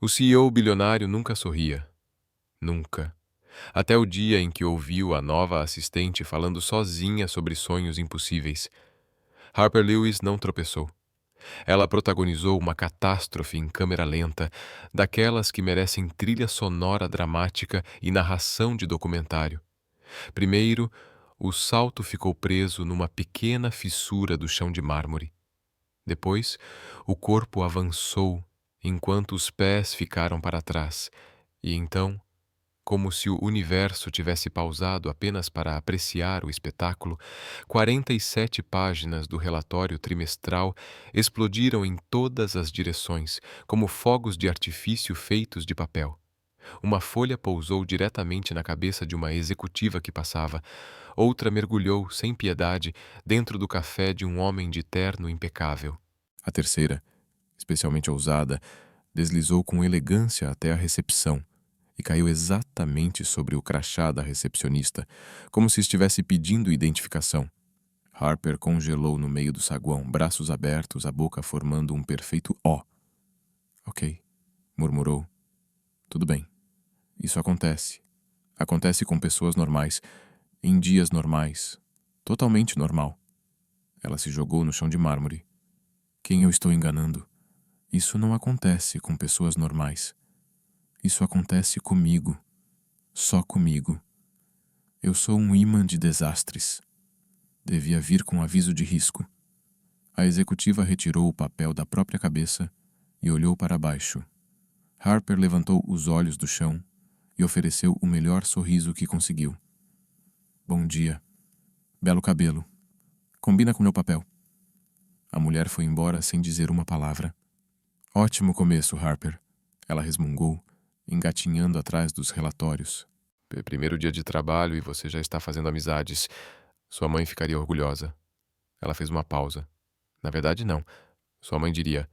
O CEO bilionário nunca sorria. Nunca. Até o dia em que ouviu a nova assistente falando sozinha sobre sonhos impossíveis. Harper Lewis não tropeçou. Ela protagonizou uma catástrofe em câmera lenta, daquelas que merecem trilha sonora dramática e narração de documentário. Primeiro, o salto ficou preso numa pequena fissura do chão de mármore. Depois, o corpo avançou enquanto os pés ficaram para trás, e então, como se o universo tivesse pausado apenas para apreciar o espetáculo, 47 páginas do relatório trimestral explodiram em todas as direções, como fogos de artifício feitos de papel. Uma folha pousou diretamente na cabeça de uma executiva que passava, outra mergulhou, sem piedade, dentro do café de um homem de terno impecável. A terceira, especialmente ousada, deslizou com elegância até a recepção e caiu exatamente sobre o crachá da recepcionista, como se estivesse pedindo identificação. Harper congelou no meio do saguão, braços abertos, a boca formando um perfeito O. Ok, murmurou. Tudo bem. Isso acontece. Acontece com pessoas normais, em dias normais. Totalmente normal. Ela se jogou no chão de mármore. Quem eu estou enganando? Isso não acontece com pessoas normais. Isso acontece comigo. Só comigo. Eu sou um imã de desastres. Devia vir com aviso de risco. A executiva retirou o papel da própria cabeça e olhou para baixo. Harper levantou os olhos do chão e ofereceu o melhor sorriso que conseguiu. Bom dia. Belo cabelo. Combina com meu papel. A mulher foi embora sem dizer uma palavra. Ótimo começo, Harper. Ela resmungou, engatinhando atrás dos relatórios. Primeiro dia de trabalho e você já está fazendo amizades. Sua mãe ficaria orgulhosa. Ela fez uma pausa. Na verdade, não. Sua mãe diria: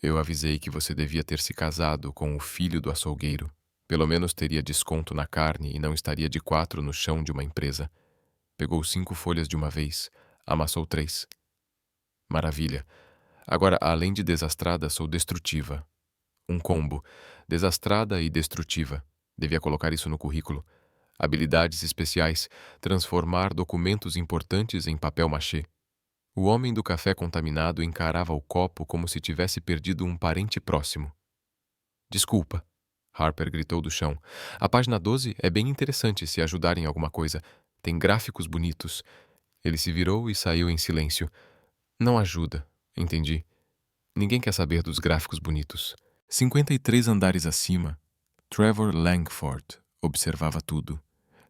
eu avisei que você devia ter se casado com o filho do açougueiro. Pelo menos teria desconto na carne e não estaria de 4 no chão de uma empresa. Pegou 5 folhas de uma vez, amassou 3. Maravilha. Agora, além de desastrada, sou destrutiva. Um combo. Desastrada e destrutiva. Devia colocar isso no currículo. Habilidades especiais. Transformar documentos importantes em papel machê. O homem do café contaminado encarava o copo como se tivesse perdido um parente próximo. Desculpa, Harper gritou do chão. A página 12 é bem interessante se ajudar em alguma coisa. Tem gráficos bonitos. Ele se virou e saiu em silêncio. Não ajuda, entendi. Ninguém quer saber dos gráficos bonitos. 53 andares acima, Trevor Langford observava tudo.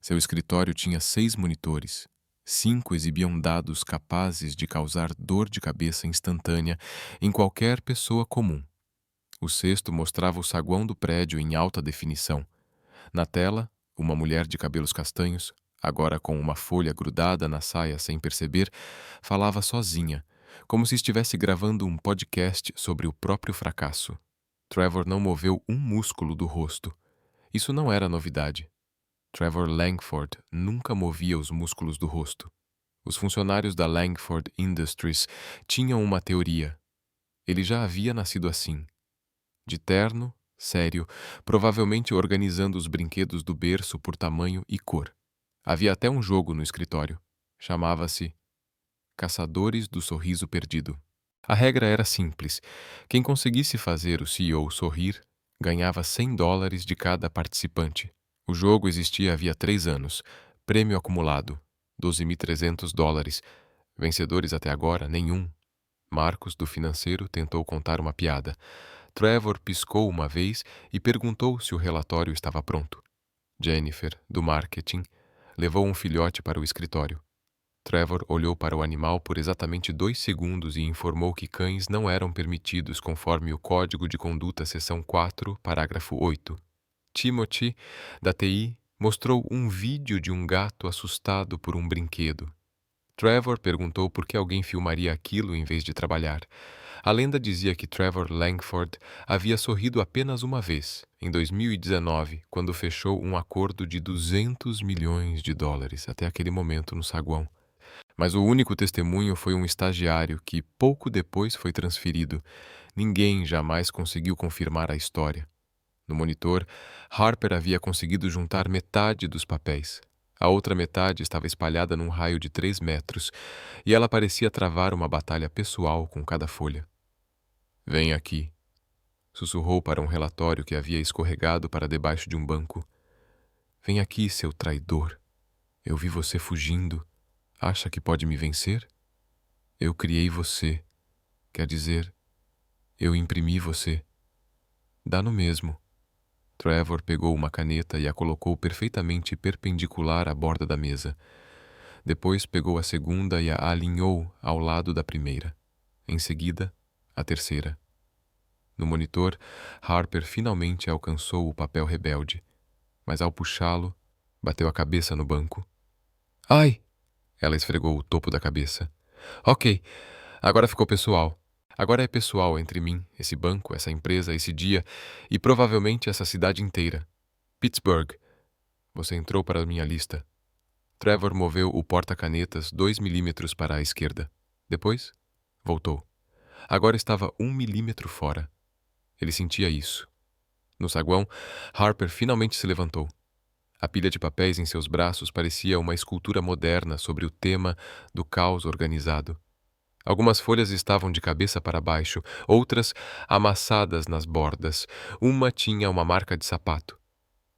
Seu escritório tinha 6 monitores. 5 exibiam dados capazes de causar dor de cabeça instantânea em qualquer pessoa comum. O sexto mostrava o saguão do prédio em alta definição. Na tela, uma mulher de cabelos castanhos, agora com uma folha grudada na saia sem perceber, falava sozinha, como se estivesse gravando um podcast sobre o próprio fracasso. Trevor não moveu um músculo do rosto. Isso não era novidade. Trevor Langford nunca movia os músculos do rosto. Os funcionários da Langford Industries tinham uma teoria. Ele já havia nascido assim. De terno, sério, provavelmente organizando os brinquedos do berço por tamanho e cor. Havia até um jogo no escritório. Chamava-se Caçadores do Sorriso Perdido. A regra era simples. Quem conseguisse fazer o CEO sorrir ganhava $100 de cada participante. O jogo existia havia 3 anos. Prêmio acumulado, $12.300. Vencedores até agora, nenhum. Marcos, do financeiro, tentou contar uma piada. Trevor piscou uma vez e perguntou se o relatório estava pronto. Jennifer, do marketing, levou um filhote para o escritório. Trevor olhou para o animal por exatamente 2 segundos e informou que cães não eram permitidos conforme o Código de Conduta Seção 4, parágrafo 8. Timothy, da TI, mostrou um vídeo de um gato assustado por um brinquedo. Trevor perguntou por que alguém filmaria aquilo em vez de trabalhar. A lenda dizia que Trevor Langford havia sorrido apenas uma vez, em 2019, quando fechou um acordo de $200 milhões até aquele momento no saguão. Mas o único testemunho foi um estagiário que pouco depois foi transferido. Ninguém jamais conseguiu confirmar a história. No monitor, Harper havia conseguido juntar metade dos papéis. A outra metade estava espalhada num raio de 3 metros, e ela parecia travar uma batalha pessoal com cada folha. "Vem aqui", sussurrou para um relatório que havia escorregado para debaixo de um banco. "Vem aqui, seu traidor. Eu vi você fugindo. Acha que pode me vencer? Eu criei você. Quer dizer, eu imprimi você. Dá no mesmo." Trevor pegou uma caneta e a colocou perfeitamente perpendicular à borda da mesa. Depois pegou a segunda e a alinhou ao lado da primeira. Em seguida, a terceira. No monitor, Harper finalmente alcançou o papel rebelde, mas ao puxá-lo, bateu a cabeça no banco. "Ai!" Ela esfregou o topo da cabeça. "Ok, agora ficou pessoal. Agora é pessoal entre mim, esse banco, essa empresa, esse dia e provavelmente essa cidade inteira. Pittsburgh. Você entrou para a minha lista." Trevor moveu o porta-canetas 2 milímetros para a esquerda. Depois, voltou. Agora estava 1 milímetro fora. Ele sentia isso. No saguão, Harper finalmente se levantou. A pilha de papéis em seus braços parecia uma escultura moderna sobre o tema do caos organizado. Algumas folhas estavam de cabeça para baixo, outras amassadas nas bordas. Uma tinha uma marca de sapato.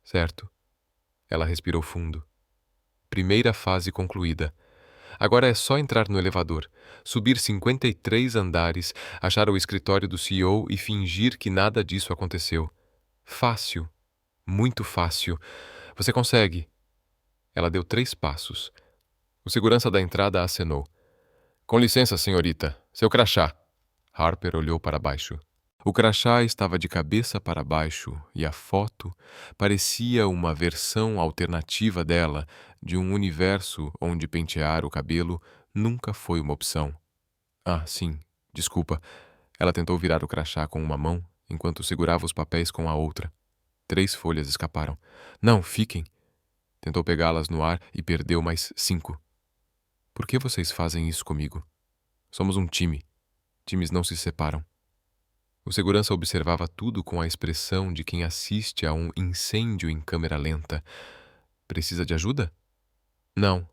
Certo. Ela respirou fundo. Primeira fase concluída. Agora é só entrar no elevador, subir 53 andares, achar o escritório do CEO e fingir que nada disso aconteceu. Fácil. Muito fácil. Você consegue. Ela deu 3 passos. O segurança da entrada acenou. "Com licença, senhorita. Seu crachá." Harper olhou para baixo. O crachá estava de cabeça para baixo e a foto parecia uma versão alternativa dela, de um universo onde pentear o cabelo nunca foi uma opção. "Ah, sim, desculpa." Ela tentou virar o crachá com uma mão, enquanto segurava os papéis com a outra. 3 folhas escaparam. "Não, fiquem." Tentou pegá-las no ar e perdeu mais 5. "Por que vocês fazem isso comigo? Somos um time. Times não se separam." O segurança observava tudo com a expressão de quem assiste a um incêndio em câmera lenta. "Precisa de ajuda?" "Não.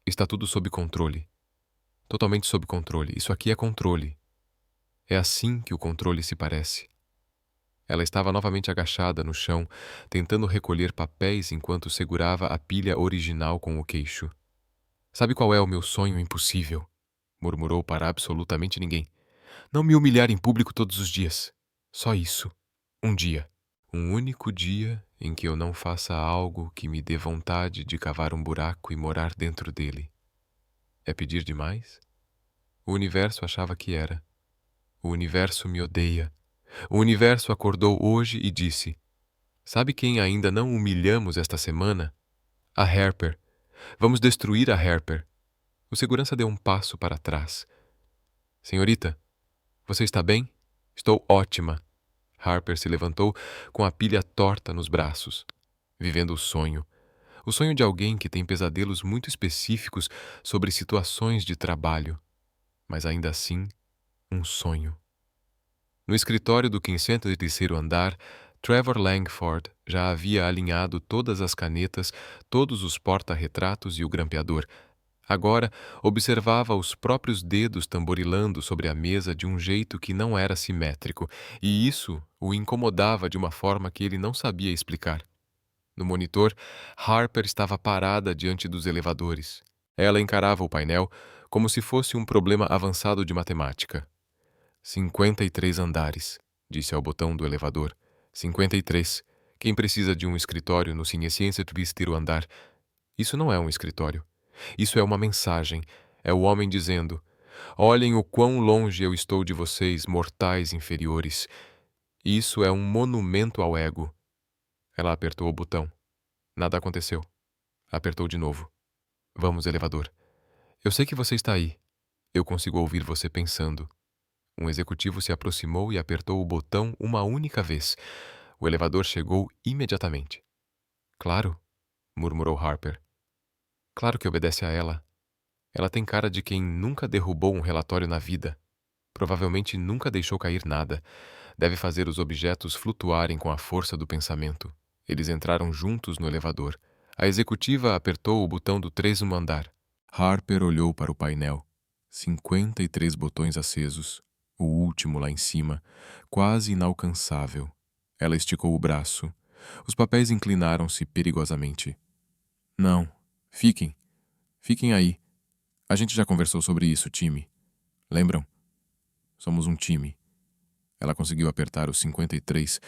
Está tudo sob controle. Totalmente sob controle. Isso aqui é controle. É assim que o controle se parece." Ela estava novamente agachada no chão, tentando recolher papéis enquanto segurava a pilha original com o queixo. "Sabe qual é o meu sonho impossível?" murmurou para absolutamente ninguém. "Não me humilhar em público todos os dias. Só isso. Um dia. Um único dia em que eu não faça algo que me dê vontade de cavar um buraco e morar dentro dele. É pedir demais?" O universo achava que era. O universo me odeia. O universo acordou hoje e disse: "Sabe quem ainda não humilhamos esta semana? A Harper. Vamos destruir a Harper." O segurança deu um passo para trás. "Senhorita, você está bem?" "Estou ótima." Harper se levantou com a pilha torta nos braços. Vivendo o sonho. O sonho de alguém que tem pesadelos muito específicos sobre situações de trabalho. Mas ainda assim, um sonho. No escritório do 503º andar, Trevor Langford já havia alinhado todas as canetas, todos os porta-retratos e o grampeador. Agora, observava os próprios dedos tamborilando sobre a mesa de um jeito que não era simétrico, e isso o incomodava de uma forma que ele não sabia explicar. No monitor, Harper estava parada diante dos elevadores. Ela encarava o painel como se fosse um problema avançado de matemática. 53 andares, disse ao botão do elevador. 53. Quem precisa de um escritório no Cineciense-Twister andar? Isso não é um escritório. Isso é uma mensagem. É o homem dizendo: "Olhem o quão longe eu estou de vocês, mortais inferiores." Isso é um monumento ao ego. Ela apertou o botão. Nada aconteceu. Apertou de novo. "Vamos, elevador." "Eu sei que você está aí. Eu consigo ouvir você pensando." Um executivo se aproximou e apertou o botão uma única vez. O elevador chegou imediatamente. "Claro", murmurou Harper. "Claro que obedece a ela. Ela tem cara de quem nunca derrubou um relatório na vida. Provavelmente nunca deixou cair nada. Deve fazer os objetos flutuarem com a força do pensamento. Eles entraram juntos no elevador. A executiva apertou o botão do 13º andar. Harper olhou para o painel. 53 botões acesos. O último lá em cima, quase inalcançável. Ela esticou o braço. Os papéis inclinaram-se perigosamente. Não, fiquem. Fiquem aí. A gente já conversou sobre isso, time. Lembram? Somos um time. Ela conseguiu apertar os 53,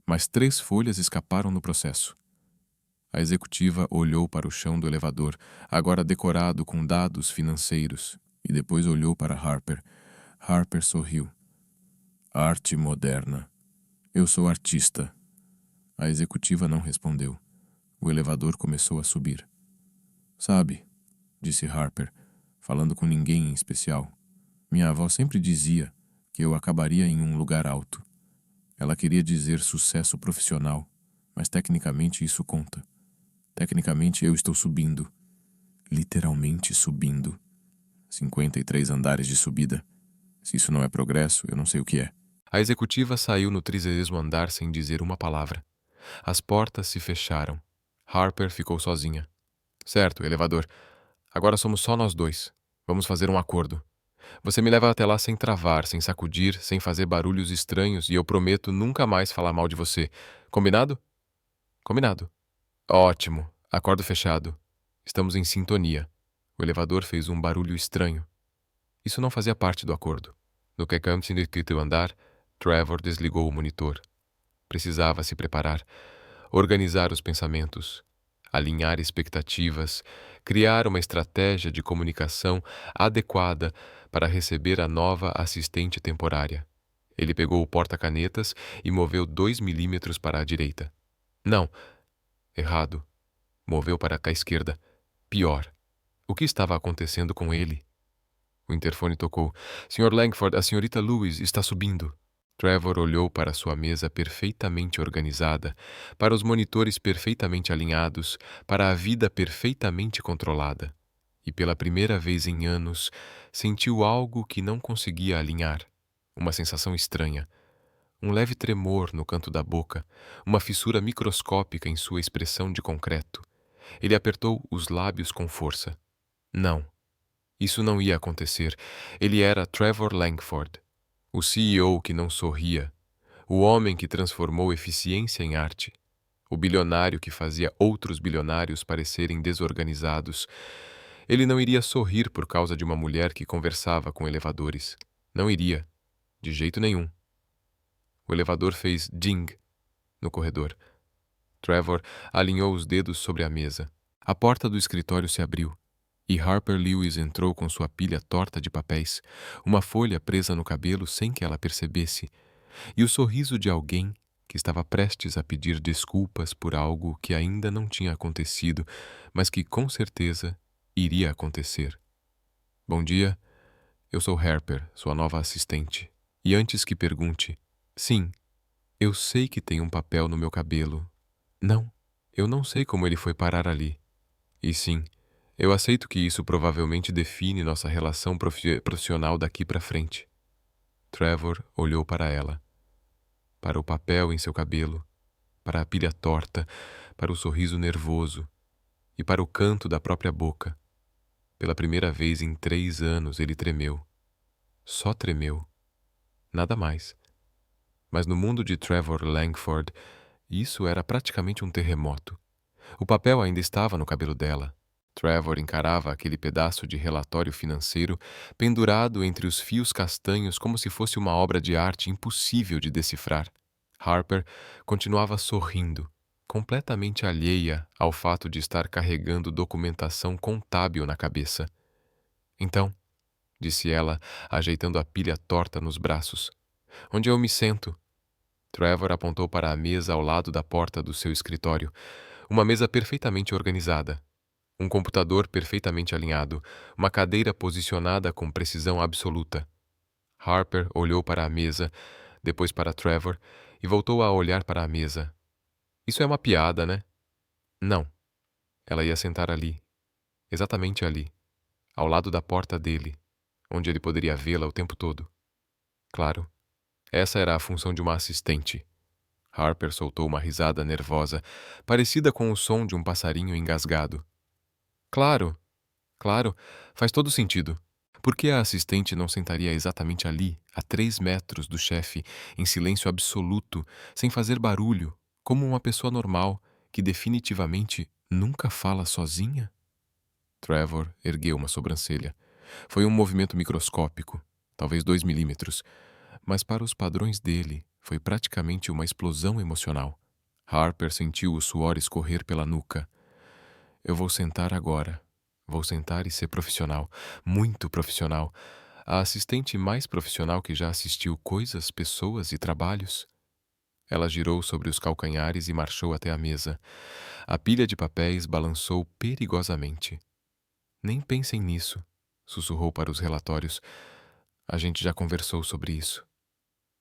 mas 3 folhas escaparam no processo. A executiva olhou para o chão do elevador, agora decorado com dados financeiros, e depois olhou para Harper. Harper sorriu. Arte moderna. Eu sou artista. A executiva não respondeu. O elevador começou a subir. Sabe, disse Harper, falando com ninguém em especial. Minha avó sempre dizia que eu acabaria em um lugar alto. Ela queria dizer sucesso profissional, mas tecnicamente isso conta. Tecnicamente eu estou subindo. Literalmente subindo. 53 andares de subida. Se isso não é progresso, eu não sei o que é. A executiva saiu no 30º andar sem dizer uma palavra. As portas se fecharam. Harper ficou sozinha. Certo, elevador. Agora somos só nós dois. Vamos fazer um acordo. Você me leva até lá sem travar, sem sacudir, sem fazer barulhos estranhos e eu prometo nunca mais falar mal de você. Combinado? Combinado. Ótimo. Acordo fechado. Estamos em sintonia. O elevador fez um barulho estranho. Isso não fazia parte do acordo. No 5º andar, Trevor desligou o monitor. Precisava se preparar, organizar os pensamentos, alinhar expectativas, criar uma estratégia de comunicação adequada para receber a nova assistente temporária. Ele pegou o porta-canetas e moveu 2 milímetros para a direita. Não. Errado. Moveu para a esquerda. Pior. O que estava acontecendo com ele? O interfone tocou. Sr. Langford, a senhorita Lewis está subindo. Trevor olhou para sua mesa perfeitamente organizada, para os monitores perfeitamente alinhados, para a vida perfeitamente controlada. E pela primeira vez em anos, sentiu algo que não conseguia alinhar. Uma sensação estranha. Um leve tremor no canto da boca, uma fissura microscópica em sua expressão de concreto. Ele apertou os lábios com força. Não. Isso não ia acontecer. Ele era Trevor Langford. O CEO que não sorria, o homem que transformou eficiência em arte, o bilionário que fazia outros bilionários parecerem desorganizados. Ele não iria sorrir por causa de uma mulher que conversava com elevadores. Não iria, de jeito nenhum. O elevador fez ding no corredor. Trevor alinhou os dedos sobre a mesa. A porta do escritório se abriu. E Harper Lewis entrou com sua pilha torta de papéis, uma folha presa no cabelo sem que ela percebesse, e o sorriso de alguém que estava prestes a pedir desculpas por algo que ainda não tinha acontecido, mas que com certeza iria acontecer. Bom dia, eu sou Harper, sua nova assistente. E antes que pergunte, sim, eu sei que tem um papel no meu cabelo. Não, eu não sei como ele foi parar ali. E sim, eu aceito que isso provavelmente define nossa relação profissional daqui para frente. Trevor olhou para ela, para o papel em seu cabelo, para a pilha torta, para o sorriso nervoso e para o canto da própria boca. Pela primeira vez em 3 anos ele tremeu. Só tremeu. Nada mais. Mas no mundo de Trevor Langford, isso era praticamente um terremoto. O papel ainda estava no cabelo dela. Trevor encarava aquele pedaço de relatório financeiro pendurado entre os fios castanhos como se fosse uma obra de arte impossível de decifrar. Harper continuava sorrindo, completamente alheia ao fato de estar carregando documentação contábil na cabeça. Então, disse ela, ajeitando a pilha torta nos braços, onde eu me sento? Trevor apontou para a mesa ao lado da porta do seu escritório, uma mesa perfeitamente organizada. Um computador perfeitamente alinhado, uma cadeira posicionada com precisão absoluta. Harper olhou para a mesa, depois para Trevor e voltou a olhar para a mesa. Isso é uma piada, né? Não. Ela ia sentar ali, exatamente ali, ao lado da porta dele, onde ele poderia vê-la o tempo todo. Claro, Essa era a função de uma assistente. Harper soltou uma risada nervosa, parecida com o som de um passarinho engasgado. Claro, claro, faz todo sentido. Por que a assistente não sentaria exatamente ali, a 3 metros do chefe, em silêncio absoluto, sem fazer barulho, como uma pessoa normal, que definitivamente nunca fala sozinha? Trevor ergueu uma sobrancelha. Foi um movimento microscópico, talvez 2 milímetros, mas para os padrões dele foi praticamente uma explosão emocional. Harper sentiu o suor escorrer pela nuca. Eu vou sentar agora. Vou sentar e ser profissional, muito profissional. A assistente mais profissional que já assistiu coisas, pessoas e trabalhos. Ela girou sobre os calcanhares e marchou até a mesa. A pilha de papéis balançou perigosamente. Nem pensem nisso, sussurrou para os relatórios. A gente já conversou sobre isso.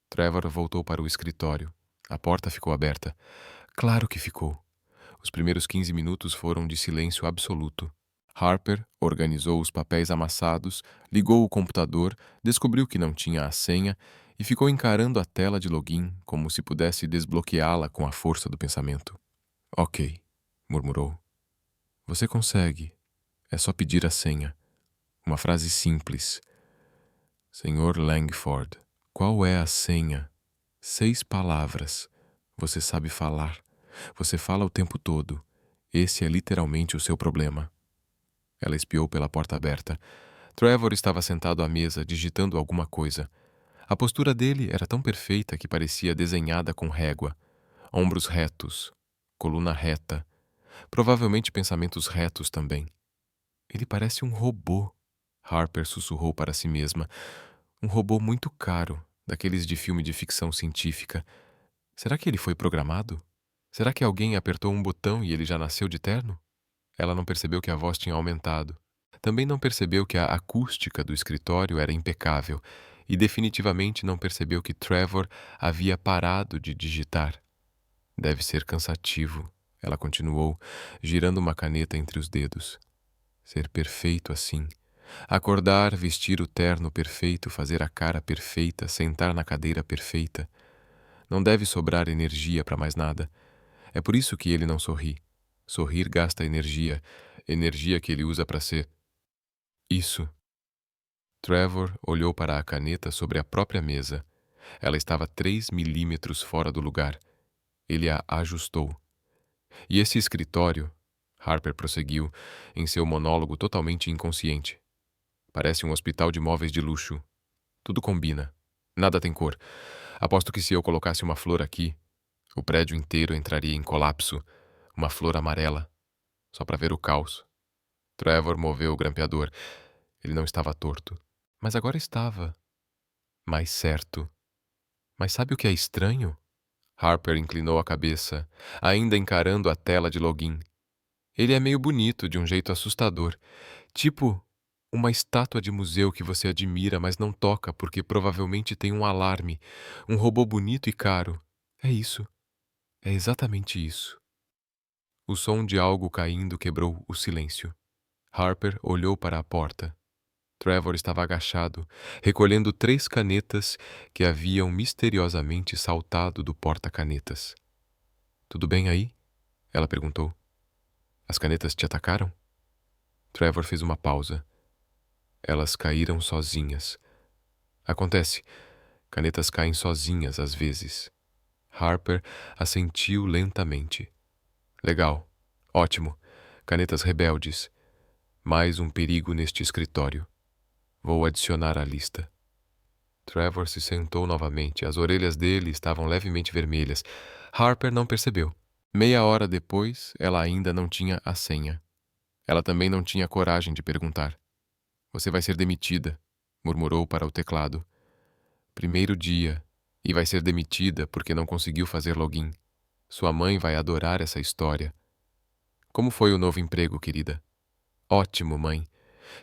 Trevor voltou para o escritório. A porta ficou aberta. Claro que ficou. Os primeiros 15 minutos foram de silêncio absoluto. Harper organizou os papéis amassados, ligou o computador, descobriu que não tinha a senha e ficou encarando a tela de login como se pudesse desbloqueá-la com a força do pensamento. Ok, murmurou. Você consegue. É só pedir a senha. Uma frase simples. Senhor Langford, qual é a senha? 6 palavras. Você sabe falar. Você fala o tempo todo. Esse é literalmente o seu problema. Ela espiou pela porta aberta. Trevor estava sentado à mesa, digitando alguma coisa. A postura dele era tão perfeita que parecia desenhada com régua. Ombros retos, coluna reta, provavelmente pensamentos retos também. Ele parece um robô, Harper sussurrou para si mesma. Um robô muito caro, daqueles de filme de ficção científica. Será que ele foi programado? Será que alguém apertou um botão e ele já nasceu de terno? Ela não percebeu que a voz tinha aumentado. Também não percebeu que a acústica do escritório era impecável e definitivamente não percebeu que Trevor havia parado de digitar. Deve ser cansativo, ela continuou, girando uma caneta entre os dedos. Ser perfeito assim. Acordar, vestir o terno perfeito, fazer a cara perfeita, sentar na cadeira perfeita. Não deve sobrar energia para mais nada. É por isso que ele não sorri. Sorrir gasta energia, energia que ele usa para ser. Isso. Trevor olhou para a caneta sobre a própria mesa. Ela estava 3 milímetros fora do lugar. Ele a ajustou. E esse escritório, Harper prosseguiu, em seu monólogo totalmente inconsciente. Parece um hospital de móveis de luxo. Tudo combina. Nada tem cor. Aposto que se eu colocasse uma flor aqui, o prédio inteiro entraria em colapso. Uma flor amarela. Só para ver o caos. Trevor moveu o grampeador. Ele não estava torto. Mas agora estava. Mais certo. Mas sabe o que é estranho? Harper inclinou a cabeça, ainda encarando a tela de login. Ele é meio bonito de um jeito assustador. Tipo uma estátua de museu que você admira, mas não toca porque provavelmente tem um alarme. Um robô bonito e caro. É isso. É exatamente isso. O som de algo caindo quebrou o silêncio. Harper olhou para a porta. Trevor estava agachado, recolhendo 3 canetas que haviam misteriosamente saltado do porta-canetas. Tudo bem aí? Ela perguntou. As canetas te atacaram? Trevor fez uma pausa. Elas caíram sozinhas. Acontece. Canetas caem sozinhas às vezes. Harper assentiu lentamente. Legal. Ótimo. Canetas rebeldes. Mais um perigo neste escritório. Vou adicionar à lista. Trevor se sentou novamente. As orelhas dele estavam levemente vermelhas. Harper não percebeu. Meia hora depois, ela ainda não tinha a senha. Ela também não tinha coragem de perguntar. Você vai ser demitida, murmurou para o teclado. Primeiro dia, e vai ser demitida porque não conseguiu fazer login. Sua mãe vai adorar essa história. Como foi o novo emprego, querida? Ótimo, mãe.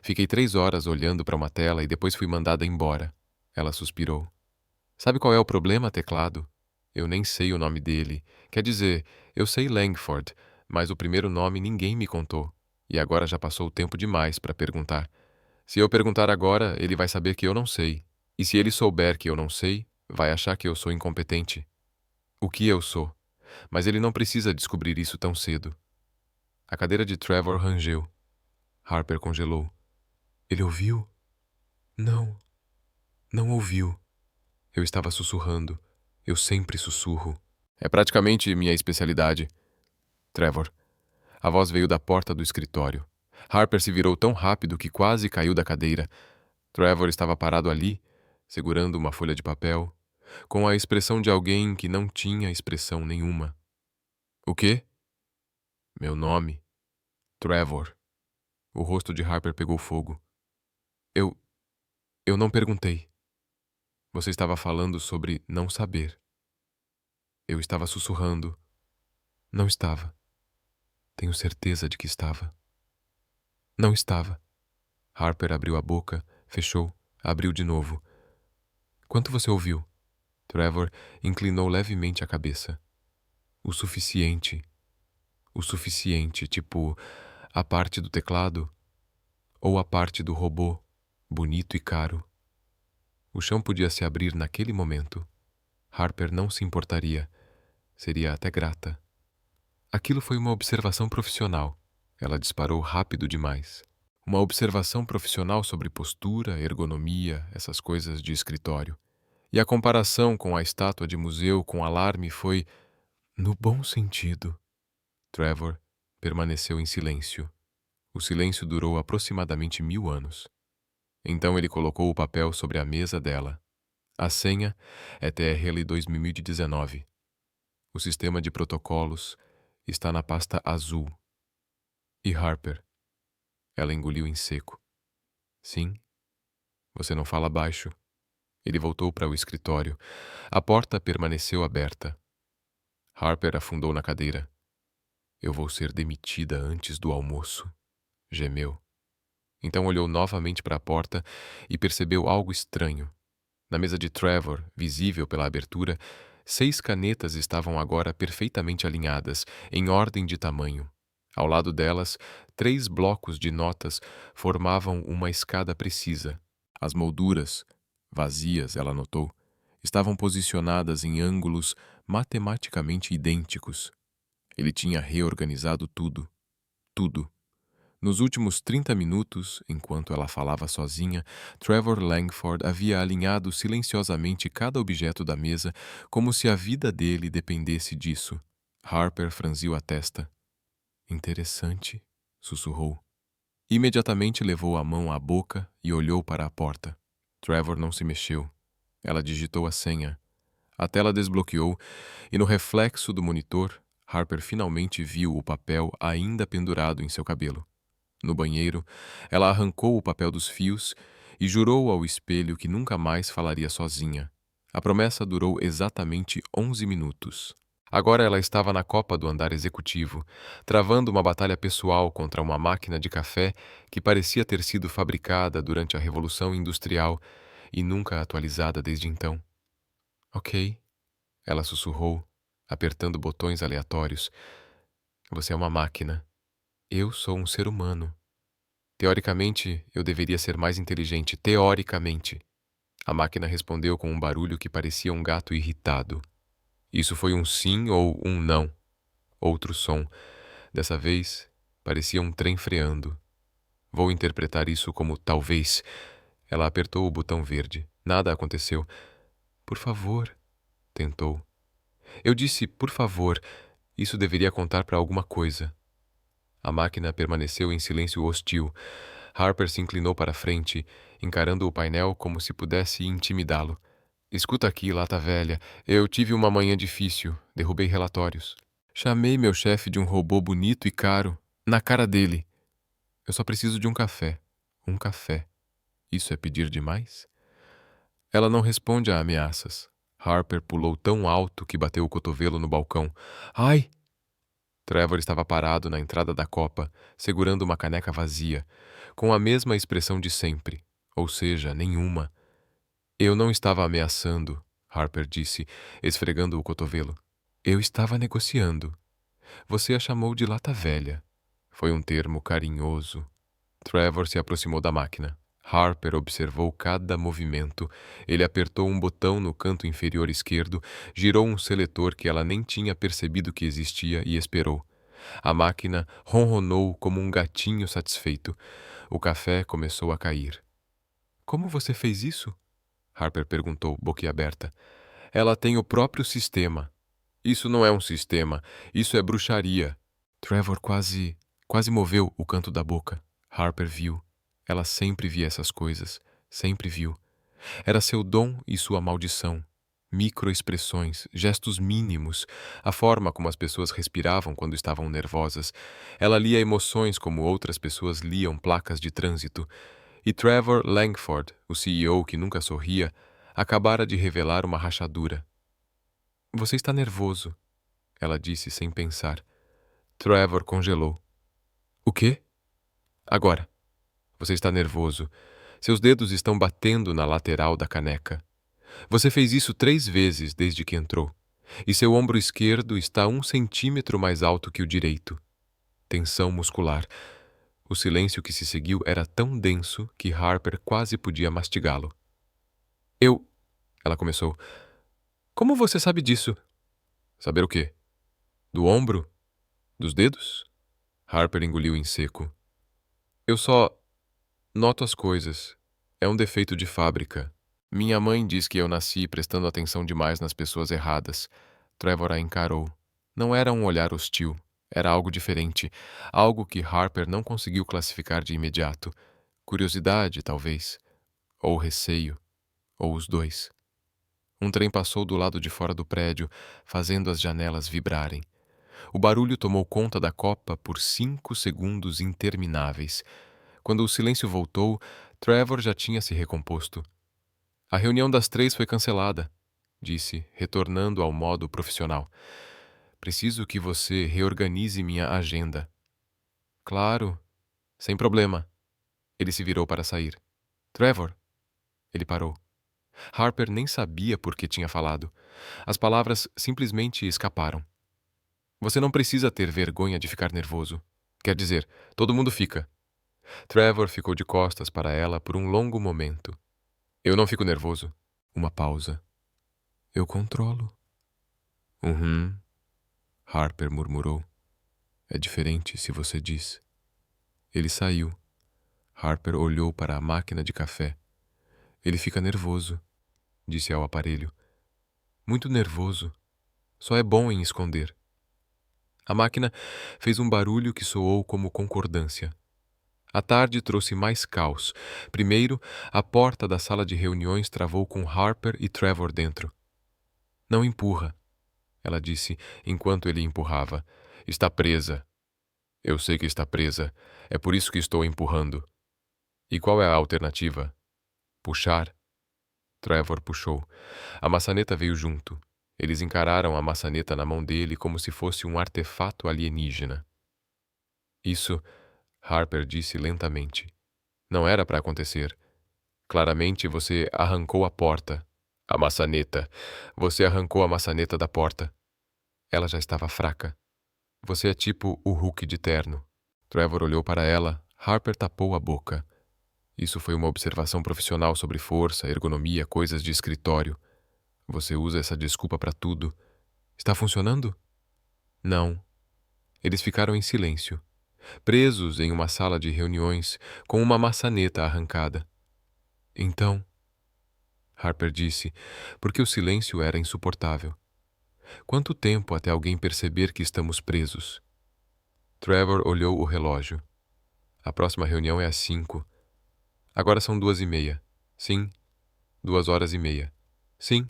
Fiquei 3 horas olhando para uma tela e depois fui mandada embora. Ela suspirou. Sabe qual é o problema, teclado? Eu nem sei o nome dele. Quer dizer, eu sei Langford, mas o primeiro nome ninguém me contou. E agora já passou tempo demais para perguntar. Se eu perguntar agora, ele vai saber que eu não sei. E se ele souber que eu não sei, Vai achar que eu sou incompetente. O que eu sou? Mas ele não precisa descobrir isso tão cedo. A cadeira de Trevor rangeu. Harper congelou. Ele ouviu? Não. Não ouviu. Eu estava sussurrando. Eu sempre sussurro. É praticamente minha especialidade. Trevor. A voz veio da porta do escritório. Harper se virou tão rápido que quase caiu da cadeira. Trevor estava parado ali, segurando uma folha de papel, com a expressão de alguém que não tinha expressão nenhuma. O quê? Meu nome. Trevor. O rosto de Harper pegou fogo. Eu. Eu não perguntei. Você estava falando sobre não saber. Eu estava sussurrando. Não estava. Tenho certeza de que estava. Não estava. Harper abriu a boca, fechou, abriu de novo. Quanto você ouviu? Trevor inclinou levemente a cabeça. O suficiente. O suficiente, tipo, a parte do teclado ou a parte do robô, bonito e caro. O chão podia se abrir naquele momento. Harper não se importaria. Seria até grata. Aquilo foi uma observação profissional. Ela disparou rápido demais. Uma observação profissional sobre postura, ergonomia, essas coisas de escritório. E a comparação com a estátua de museu com alarme foi no bom sentido. Trevor permaneceu em silêncio. O silêncio durou aproximadamente 1000 anos. Então ele colocou o papel sobre a mesa dela. A senha é TRL 2019. O sistema de protocolos está na pasta azul. E Harper? Ela engoliu em seco. Sim? Você não fala baixo. Ele voltou para o escritório. A porta permaneceu aberta. Harper afundou na cadeira. Eu vou ser demitida antes do almoço, gemeu. Então olhou novamente para a porta e percebeu algo estranho. Na mesa de Trevor, visível pela abertura, 6 canetas estavam agora perfeitamente alinhadas, em ordem de tamanho. Ao lado delas, 3 blocos de notas formavam uma escada precisa. As molduras, vazias, ela notou, estavam posicionadas em ângulos matematicamente idênticos. Ele tinha reorganizado tudo. Tudo. Nos últimos 30 minutos, enquanto ela falava sozinha, Trevor Langford havia alinhado silenciosamente cada objeto da mesa como se a vida dele dependesse disso. Harper franziu a testa. Interessante, sussurrou. Imediatamente levou a mão à boca e olhou para a porta. Trevor não se mexeu. Ela digitou a senha. A tela desbloqueou e no reflexo do monitor, Harper finalmente viu o papel ainda pendurado em seu cabelo. No banheiro, ela arrancou o papel dos fios e jurou ao espelho que nunca mais falaria sozinha. A promessa durou exatamente 11 minutos. Agora ela estava na copa do andar executivo, travando uma batalha pessoal contra uma máquina de café que parecia ter sido fabricada durante a Revolução Industrial e nunca atualizada desde então. Ok, ela sussurrou, apertando botões aleatórios. Você é uma máquina. Eu sou um ser humano. Teoricamente, eu deveria ser mais inteligente. Teoricamente. A máquina respondeu com um barulho que parecia um gato irritado. Isso foi um sim ou um não. Outro som. Dessa vez, parecia um trem freando. Vou interpretar isso como talvez. Ela apertou o botão verde. Nada aconteceu. Por favor, tentou. Eu disse, por favor. Isso deveria contar para alguma coisa. A máquina permaneceu em silêncio hostil. Harper se inclinou para a frente, encarando o painel como se pudesse intimidá-lo. Escuta aqui, lata velha. Eu tive uma manhã difícil. Derrubei relatórios. Chamei meu chefe de um robô bonito e caro. Na cara dele. Eu só preciso de um café. Um café. Isso é pedir demais? Ela não responde a ameaças. Harper pulou tão alto que bateu o cotovelo no balcão. Ai! Trevor estava parado na entrada da copa, segurando uma caneca vazia, com a mesma expressão de sempre, ou seja, nenhuma. Eu não estava ameaçando, Harper disse, esfregando o cotovelo. Eu estava negociando. Você a chamou de lata velha. Foi um termo carinhoso. Trevor se aproximou da máquina. Harper observou cada movimento. Ele apertou um botão no canto inferior esquerdo, girou um seletor que ela nem tinha percebido que existia e esperou. A máquina ronronou como um gatinho satisfeito. O café começou a cair. Como você fez isso? Harper perguntou, boquiaberta. Ela tem o próprio sistema. Isso não é um sistema, isso é bruxaria. Trevor quase moveu o canto da boca. Harper viu. Ela sempre via essas coisas, sempre viu. Era seu dom e sua maldição. Microexpressões, gestos mínimos, a forma como as pessoas respiravam quando estavam nervosas. Ela lia emoções como outras pessoas liam placas de trânsito. E Trevor Langford, o CEO que nunca sorria, acabara de revelar uma rachadura. Você está nervoso, ela disse sem pensar. Trevor congelou. O quê? Agora. Você está nervoso. Seus dedos estão batendo na lateral da caneca. Você fez isso 3 vezes desde que entrou. E seu ombro esquerdo está 1 centímetro mais alto que o direito. Tensão muscular. O silêncio que se seguiu era tão denso que Harper quase podia mastigá-lo. Ela começou. Como você sabe disso? Saber o quê? Do ombro? Dos dedos? Harper engoliu em seco. Eu só noto as coisas. É um defeito de fábrica. Minha mãe diz que eu nasci prestando atenção demais nas pessoas erradas. Trevor a encarou. Não era um olhar hostil. Era algo diferente. Algo que Harper não conseguiu classificar de imediato. Curiosidade, talvez. Ou receio. Ou os dois. Um trem passou do lado de fora do prédio, fazendo as janelas vibrarem. O barulho tomou conta da copa por 5 segundos intermináveis. Quando o silêncio voltou, Trevor já tinha se recomposto. A reunião das 3 foi cancelada, disse, retornando ao modo profissional. Preciso que você reorganize minha agenda. Claro, sem problema. Ele se virou para sair. Trevor. Ele parou. Harper nem sabia por que tinha falado. As palavras simplesmente escaparam. Você não precisa ter vergonha de ficar nervoso. Quer dizer, todo mundo fica. Trevor ficou de costas para ela por um longo momento. Eu não fico nervoso. Uma pausa. Eu controlo. Harper murmurou. É diferente se você diz. Ele saiu. Harper olhou para a máquina de café. Ele fica nervoso, disse ao aparelho. Muito nervoso. Só é bom em esconder. A máquina fez um barulho que soou como concordância. A tarde trouxe mais caos. Primeiro, a porta da sala de reuniões travou com Harper e Trevor dentro. Não empurra, ela disse enquanto ele empurrava. Está presa. Eu sei que está presa. É por isso que estou empurrando. E qual é a alternativa? Puxar? Trevor puxou. A maçaneta veio junto. Eles encararam a maçaneta na mão dele como se fosse um artefato alienígena. Isso, Harper disse lentamente. Não era para acontecer. Claramente você arrancou a porta. A maçaneta. Você arrancou a maçaneta da porta. Ela já estava fraca. Você é tipo o Hulk de terno. Trevor olhou para ela. Harper tapou a boca. Isso foi uma observação profissional sobre força, ergonomia, coisas de escritório. Você usa essa desculpa para tudo. Está funcionando? Não. Eles ficaram em silêncio, presos em uma sala de reuniões, com uma maçaneta arrancada. Então, Harper disse, porque o silêncio era insuportável. Quanto tempo até alguém perceber que estamos presos? Trevor olhou o relógio. A próxima reunião é às 5. Agora são 2:30. Sim. 2 horas e meia. Sim.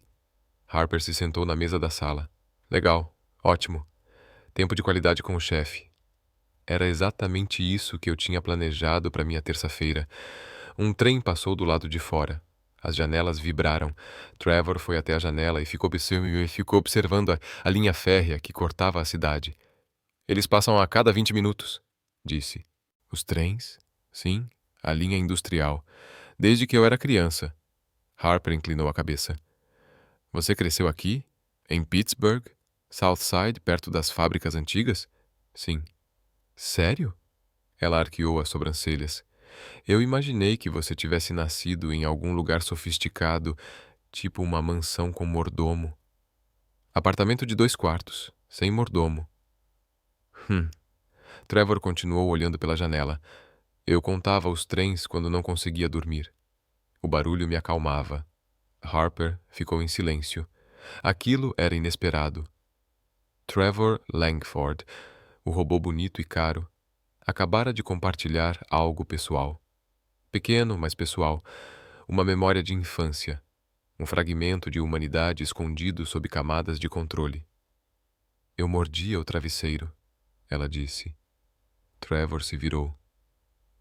Harper se sentou na mesa da sala. Legal. Ótimo. Tempo de qualidade com o chefe. Era exatamente isso que eu tinha planejado para minha terça-feira. Um trem passou do lado de fora. As janelas vibraram. Trevor foi até a janela e ficou observando a linha férrea que cortava a cidade. Eles passam a cada 20 minutos, disse. Os trens? Sim, a linha industrial. Desde que eu era criança. Harper inclinou a cabeça. Você cresceu aqui? Em Pittsburgh? Southside, perto das fábricas antigas? Sim. Sério? Ela arqueou as sobrancelhas. Eu imaginei que você tivesse nascido em algum lugar sofisticado, tipo uma mansão com mordomo. Apartamento de 2 quartos, sem mordomo. Hum. Trevor continuou olhando pela janela. Eu contava os trens quando não conseguia dormir. O barulho me acalmava. Harper ficou em silêncio. Aquilo era inesperado. Trevor Langford, o robô bonito e caro, acabara de compartilhar algo pessoal. Pequeno, mas pessoal. Uma memória de infância. Um fragmento de humanidade escondido sob camadas de controle. Eu mordia o travesseiro, ela disse. Trevor se virou.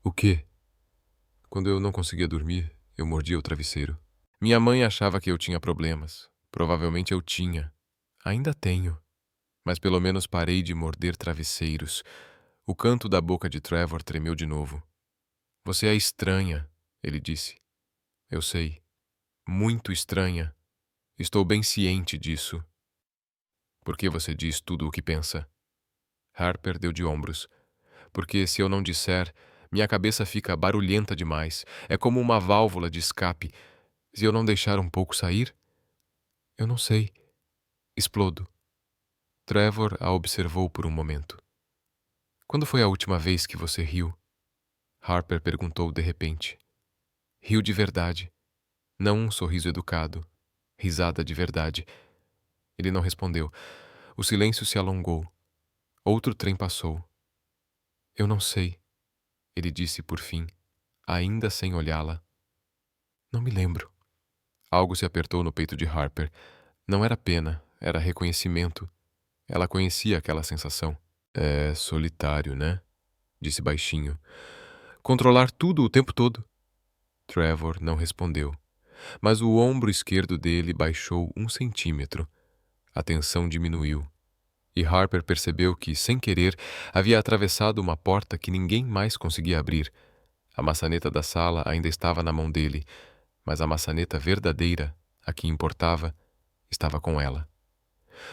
O quê? Quando eu não conseguia dormir, eu mordia o travesseiro. Minha mãe achava que eu tinha problemas. Provavelmente eu tinha. Ainda tenho. Mas pelo menos parei de morder travesseiros. O canto da boca de Trevor tremeu de novo. Você é estranha, ele disse. Eu sei. Muito estranha. Estou bem ciente disso. Por que você diz tudo o que pensa? Harper deu de ombros. Porque se eu não disser, minha cabeça fica barulhenta demais. É como uma válvula de escape. Se eu não deixar um pouco sair, eu não sei. Explodo. Trevor a observou por um momento. Quando foi a última vez que você riu? Harper perguntou de repente. Riu de verdade. Não um sorriso educado. Risada de verdade. Ele não respondeu. O silêncio se alongou. Outro trem passou. Eu não sei, ele disse por fim, ainda sem olhá-la. Não me lembro. Algo se apertou no peito de Harper. Não era pena, era reconhecimento. Ela conhecia aquela sensação. É solitário, né? Disse baixinho. Controlar tudo o tempo todo. Trevor não respondeu, mas o ombro esquerdo dele baixou 1 centímetro. A tensão diminuiu. E Harper percebeu que, sem querer, havia atravessado uma porta que ninguém mais conseguia abrir. A maçaneta da sala ainda estava na mão dele, mas a maçaneta verdadeira, a que importava, estava com ela.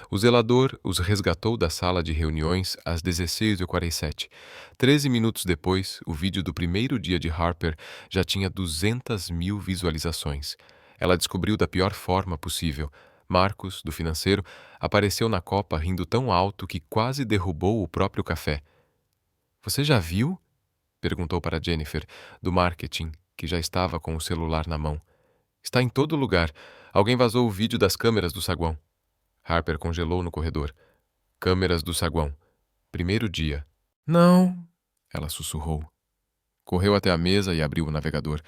O zelador os resgatou da sala de reuniões às 16h47. 13 minutos depois, o vídeo do primeiro dia de Harper já tinha 200.000 visualizações. Ela descobriu da pior forma possível. Marcos, do financeiro, apareceu na copa rindo tão alto que quase derrubou o próprio café. Você já viu? Perguntou para Jennifer, do marketing, que já estava com o celular na mão. Está em todo lugar. Alguém vazou o vídeo das câmeras do saguão. Harper congelou no corredor. Câmeras do saguão. Primeiro dia. Não, ela sussurrou. Correu até a mesa e abriu o navegador.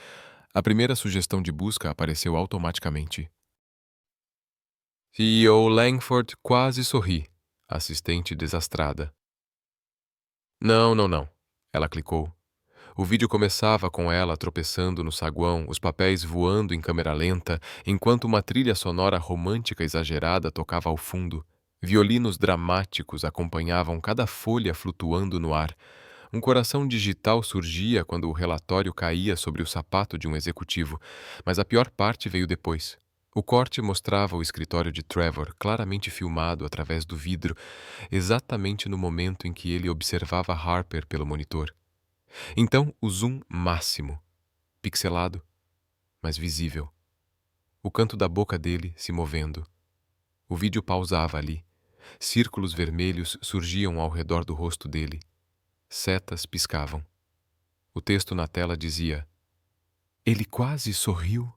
A primeira sugestão de busca apareceu automaticamente. CEO Langford quase sorri. Assistente desastrada. Não, não, não. Ela clicou. O vídeo começava com ela tropeçando no saguão, os papéis voando em câmera lenta, enquanto uma trilha sonora romântica exagerada tocava ao fundo. Violinos dramáticos acompanhavam cada folha flutuando no ar. Um coração digital surgia quando o relatório caía sobre o sapato de um executivo, mas a pior parte veio depois. O corte mostrava o escritório de Trevor, claramente filmado através do vidro, exatamente no momento em que ele observava Harper pelo monitor. Então, o zoom máximo, pixelado, mas visível. O canto da boca dele se movendo. O vídeo pausava ali. Círculos vermelhos surgiam ao redor do rosto dele. Setas piscavam. O texto na tela dizia: Ele quase sorriu.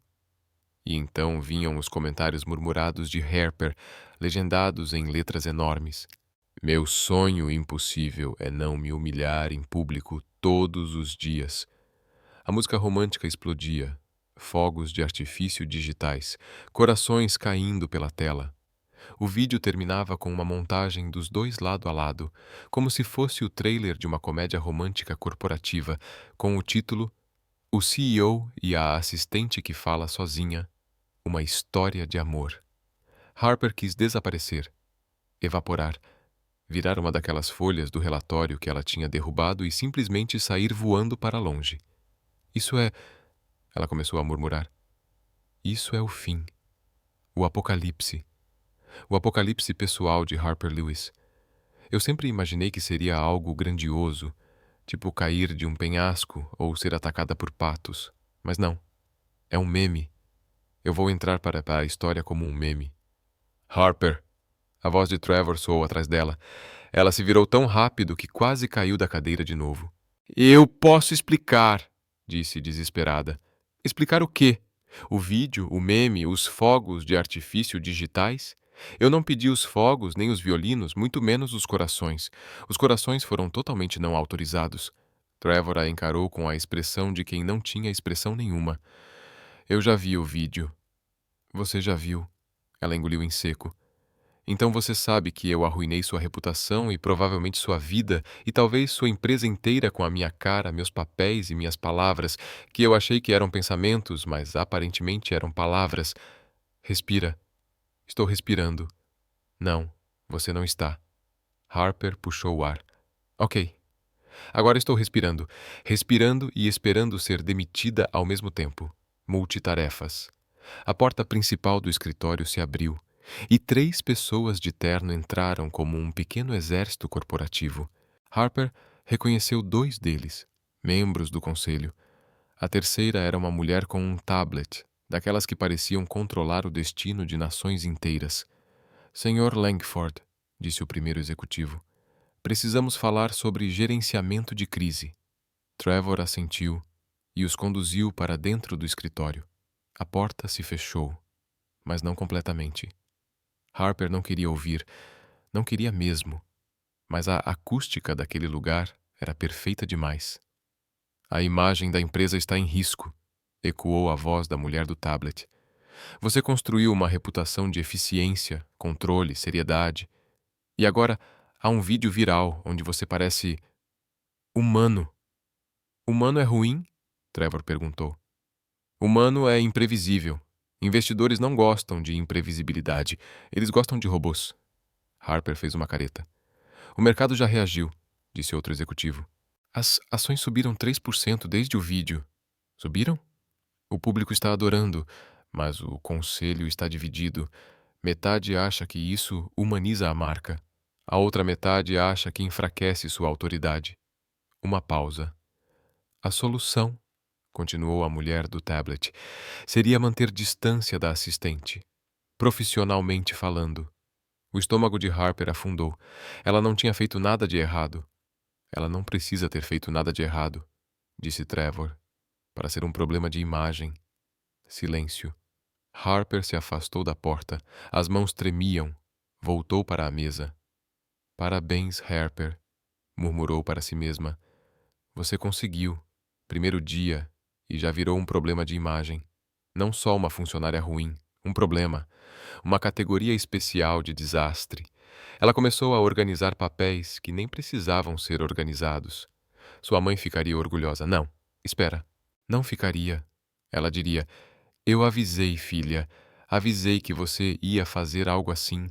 E então vinham os comentários murmurados de Harper, legendados em letras enormes. Meu sonho impossível é não me humilhar em público todos os dias. A música romântica explodia, fogos de artifício digitais, corações caindo pela tela. O vídeo terminava com uma montagem dos dois lado a lado, como se fosse o trailer de uma comédia romântica corporativa, com o título O CEO e a assistente que fala sozinha, uma história de amor. Harper quis desaparecer, evaporar, virar uma daquelas folhas do relatório que ela tinha derrubado e simplesmente sair voando para longe. Isso é... Ela começou a murmurar. Isso é o fim. O apocalipse. O apocalipse pessoal de Harper Lewis. Eu sempre imaginei que seria algo grandioso, Tipo cair de um penhasco ou ser atacada por patos. Mas não, é um meme. Eu vou entrar para a história como um meme. Harper! A voz de Trevor soou atrás dela. Ela se virou tão rápido que quase caiu da cadeira de novo. Eu posso explicar, disse desesperada. Explicar o quê? O vídeo, o meme, os fogos de artifício digitais? Eu não pedi os fogos nem os violinos, muito menos os corações. Os corações foram totalmente não autorizados. Trevor a encarou com a expressão de quem não tinha expressão nenhuma. Eu já vi o vídeo. Você já viu? Ela engoliu em seco. Então você sabe que eu arruinei sua reputação e provavelmente sua vida e talvez sua empresa inteira com a minha cara, meus papéis e minhas palavras, que eu achei que eram pensamentos, mas aparentemente eram palavras. Respira. Estou respirando. Não, você não está. Harper puxou o ar. Ok. Agora estou respirando. Respirando e esperando ser demitida ao mesmo tempo. Multitarefas. A porta principal do escritório se abriu. E 3 pessoas de terno entraram como um pequeno exército corporativo. Harper reconheceu 2 deles, membros do conselho. A terceira era uma mulher com um tablet, daquelas que pareciam controlar o destino de nações inteiras. Senhor Langford, disse o primeiro executivo, precisamos falar sobre gerenciamento de crise. Trevor assentiu e os conduziu para dentro do escritório. A porta se fechou, mas não completamente. Harper não queria ouvir, não queria mesmo, mas a acústica daquele lugar era perfeita demais. A imagem da empresa está em risco, ecoou a voz da mulher do tablet. Você construiu uma reputação de eficiência, controle, seriedade. E agora há um vídeo viral onde você parece humano. Humano é ruim? Trevor perguntou. Humano é imprevisível. Investidores não gostam de imprevisibilidade. Eles gostam de robôs. Harper fez uma careta. O mercado já reagiu, disse outro executivo. As ações subiram 3% desde o vídeo. Subiram? O público está adorando, mas o conselho está dividido. Metade acha que isso humaniza a marca. A outra metade acha que enfraquece sua autoridade. Uma pausa. A solução, continuou a mulher do tablet, seria manter distância da assistente. Profissionalmente falando. O estômago de Harper afundou. Ela não tinha feito nada de errado. Ela não precisa ter feito nada de errado, disse Trevor, para ser um problema de imagem. Silêncio. Harper se afastou da porta. As mãos tremiam. Voltou para a mesa. Parabéns, Harper, murmurou para si mesma. Você conseguiu. Primeiro dia, e já virou um problema de imagem. Não só uma funcionária ruim, um problema. Uma categoria especial de desastre. Ela começou a organizar papéis que nem precisavam ser organizados. Sua mãe ficaria orgulhosa. Não, espera. Não ficaria. Ela diria, eu avisei, filha. Avisei que você ia fazer algo assim.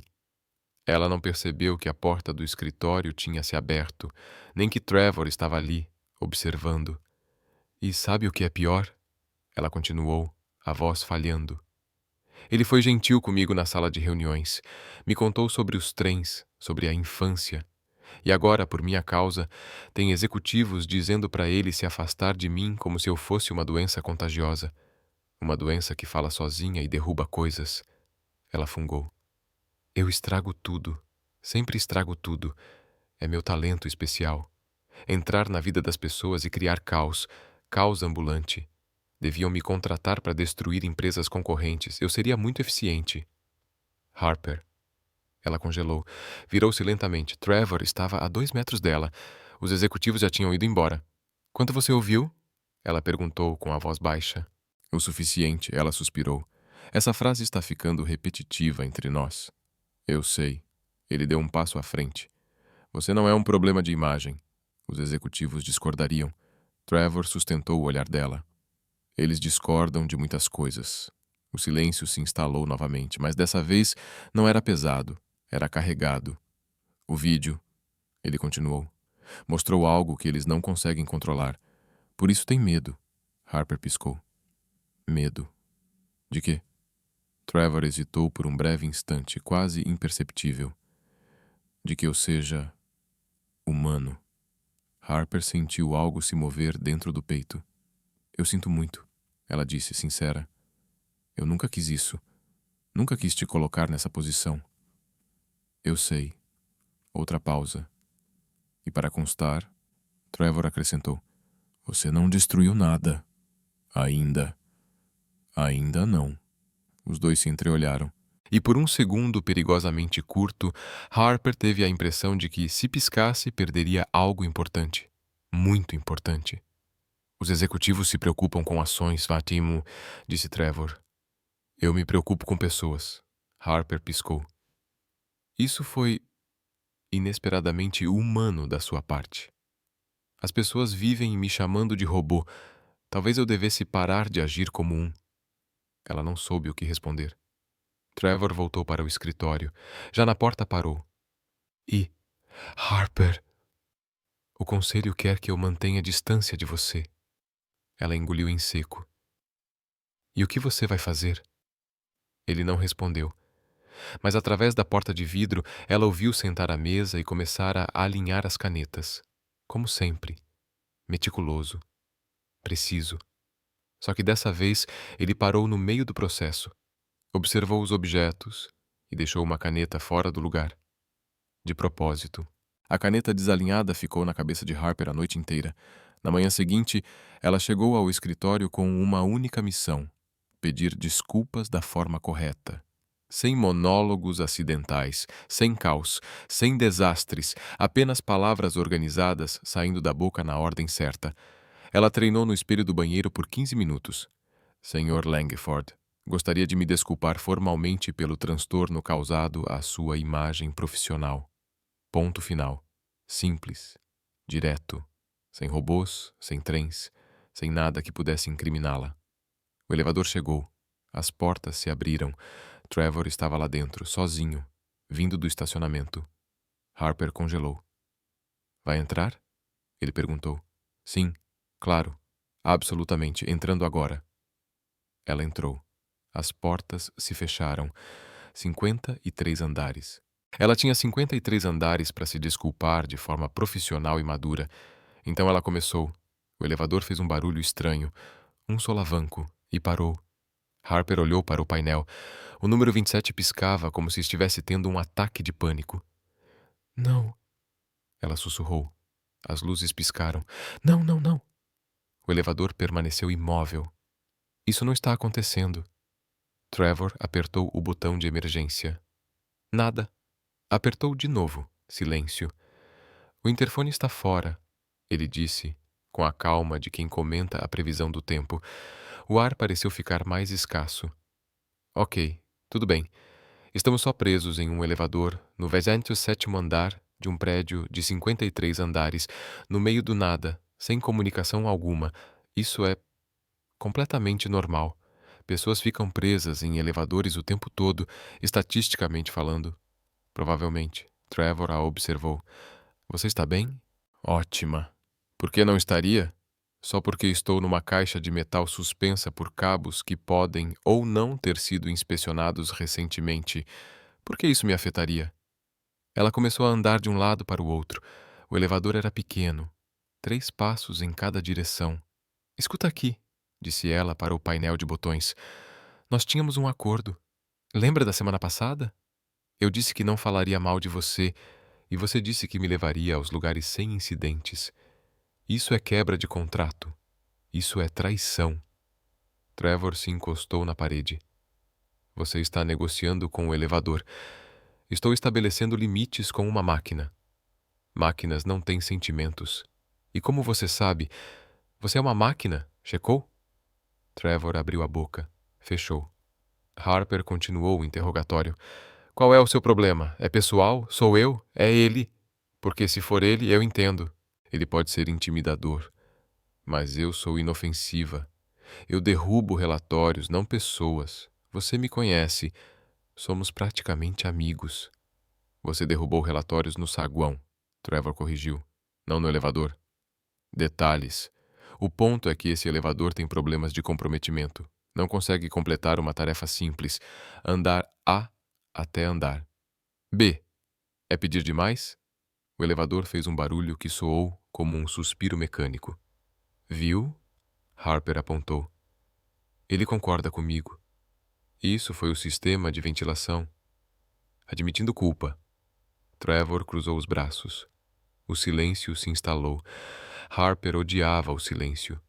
Ela não percebeu que a porta do escritório tinha se aberto, nem que Trevor estava ali, observando. E sabe o que é pior? Ela continuou, a voz falhando. Ele foi gentil comigo na sala de reuniões. Me contou sobre os trens, sobre a infância. E agora, por minha causa, tem executivos dizendo para ele se afastar de mim como se eu fosse uma doença contagiosa. Uma doença que fala sozinha e derruba coisas. Ela fungou. Eu estrago tudo. Sempre estrago tudo. É meu talento especial. Entrar na vida das pessoas e criar caos. Caos ambulante. Deviam me contratar para destruir empresas concorrentes. Eu seria muito eficiente. Harper. Ela congelou. Virou-se lentamente. Trevor estava a 2 metros dela. Os executivos já tinham ido embora. Quanto você ouviu? Ela perguntou com a voz baixa. O suficiente, ela suspirou. Essa frase está ficando repetitiva entre nós. Eu sei. Ele deu um passo à frente. Você não é um problema de imagem. Os executivos discordariam. Trevor sustentou o olhar dela. Eles discordam de muitas coisas. O silêncio se instalou novamente, mas dessa vez não era pesado, era carregado. O vídeo, ele continuou, mostrou algo que eles não conseguem controlar. Por isso tem medo. Harper piscou. Medo. De quê? Trevor hesitou por um breve instante, quase imperceptível. De que eu seja humano. Harper sentiu algo se mover dentro do peito. Eu sinto muito, ela disse, sincera. Eu nunca quis isso. Nunca quis te colocar nessa posição. Eu sei. Outra pausa. E para constar, Trevor acrescentou: Você não destruiu nada. Ainda. Ainda não. Os dois se entreolharam. E por um segundo perigosamente curto, Harper teve a impressão de que, se piscasse, perderia algo importante. Muito importante. Os executivos se preocupam com ações, Fatimo, disse Trevor. Eu me preocupo com pessoas. Harper piscou. Isso foi inesperadamente humano da sua parte. As pessoas vivem me chamando de robô. Talvez eu devesse parar de agir como um. Ela não soube o que responder. Trevor voltou para o escritório. Já na porta parou. E, Harper, o conselho quer que eu mantenha distância de você. Ela engoliu em seco. E o que você vai fazer? Ele não respondeu. Mas através da porta de vidro, ela ouviu sentar à mesa e começar a alinhar as canetas. Como sempre. Meticuloso. Preciso. Só que dessa vez ele parou no meio do processo. Observou os objetos e deixou uma caneta fora do lugar. De propósito. A caneta desalinhada ficou na cabeça de Harper a noite inteira. Na manhã seguinte, ela chegou ao escritório com uma única missão: pedir desculpas da forma correta. Sem monólogos acidentais, sem caos, sem desastres, apenas palavras organizadas saindo da boca na ordem certa. Ela treinou no espelho do banheiro por 15 minutos. Senhor Langford, gostaria de me desculpar formalmente pelo transtorno causado à sua imagem profissional. Ponto final. Simples. Direto. Sem robôs, sem trens, sem nada que pudesse incriminá-la. O elevador chegou. As portas se abriram. Trevor estava lá dentro, sozinho, vindo do estacionamento. Harper congelou. Vai entrar? Ele perguntou. Sim, claro. Absolutamente, entrando agora. Ela entrou. As portas se fecharam. 53 andares. Ela tinha 53 andares para se desculpar de forma profissional e madura. Então ela começou. O elevador fez um barulho estranho, um solavanco, e parou. Harper olhou para o painel. O número 27 piscava como se estivesse tendo um ataque de pânico. Não. Ela sussurrou. As luzes piscaram. Não, não, não. O elevador permaneceu imóvel. Isso não está acontecendo. Trevor apertou o botão de emergência. Nada. Apertou de novo. Silêncio. O interfone está fora, ele disse, com a calma de quem comenta a previsão do tempo. O ar pareceu ficar mais escasso. Ok, tudo bem. Estamos só presos em um elevador no 27º andar de um prédio de 53 andares, no meio do nada, sem comunicação alguma. Isso é completamente normal. Pessoas ficam presas em elevadores o tempo todo, estatisticamente falando. Provavelmente. Trevor a observou. Você está bem? Ótima. Por que não estaria? Só porque estou numa caixa de metal suspensa por cabos que podem ou não ter sido inspecionados recentemente. Por que isso me afetaria? Ela começou a andar de um lado para o outro. O elevador era pequeno. 3 passos em cada direção. Escuta aqui, disse ela para o painel de botões. Nós tínhamos um acordo. Lembra da semana passada? Eu disse que não falaria mal de você, e você disse que me levaria aos lugares sem incidentes. Isso é quebra de contrato. Isso é traição. Trevor se encostou na parede. Você está negociando com o elevador. Estou estabelecendo limites com uma máquina. Máquinas não têm sentimentos. E como você sabe, você é uma máquina, checou? Trevor abriu a boca. Fechou. Harper continuou o interrogatório. Qual é o seu problema? É pessoal? Sou eu? É ele? Porque se for ele, eu entendo. Ele pode ser intimidador. Mas eu sou inofensiva. Eu derrubo relatórios, não pessoas. Você me conhece. Somos praticamente amigos. Você derrubou relatórios no saguão. Trevor corrigiu. Não no elevador. Detalhes. O ponto é que esse elevador tem problemas de comprometimento. Não consegue completar uma tarefa simples. Andar A até andar. B. É pedir demais? O elevador fez um barulho que soou como um suspiro mecânico. Viu? Harper apontou. Ele concorda comigo. Isso foi o sistema de ventilação. Admitindo culpa. Trevor cruzou os braços. O silêncio se instalou. Harper odiava o silêncio.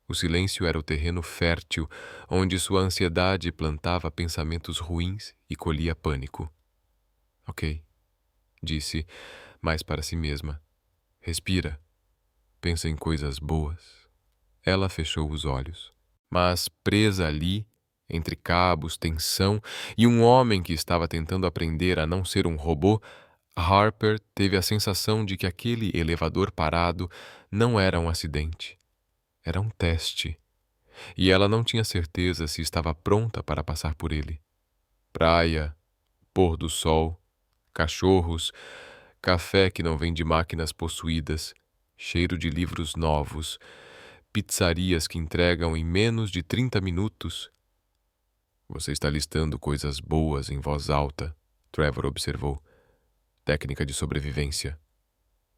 O silêncio era o terreno fértil onde sua ansiedade plantava pensamentos ruins e colhia pânico. Ok, disse, mais para si mesma. Respira. Pensa em coisas boas. Ela fechou os olhos. Mas presa ali, entre cabos, tensão e um homem que estava tentando aprender a não ser um robô, Harper teve a sensação de que aquele elevador parado não era um acidente. Era um teste. E ela não tinha certeza se estava pronta para passar por ele. Praia, pôr do sol, cachorros, café que não vem de máquinas possuídas, cheiro de livros novos, pizzarias que entregam em menos de 30 minutos. Você está listando coisas boas em voz alta, Trevor observou. Técnica de sobrevivência.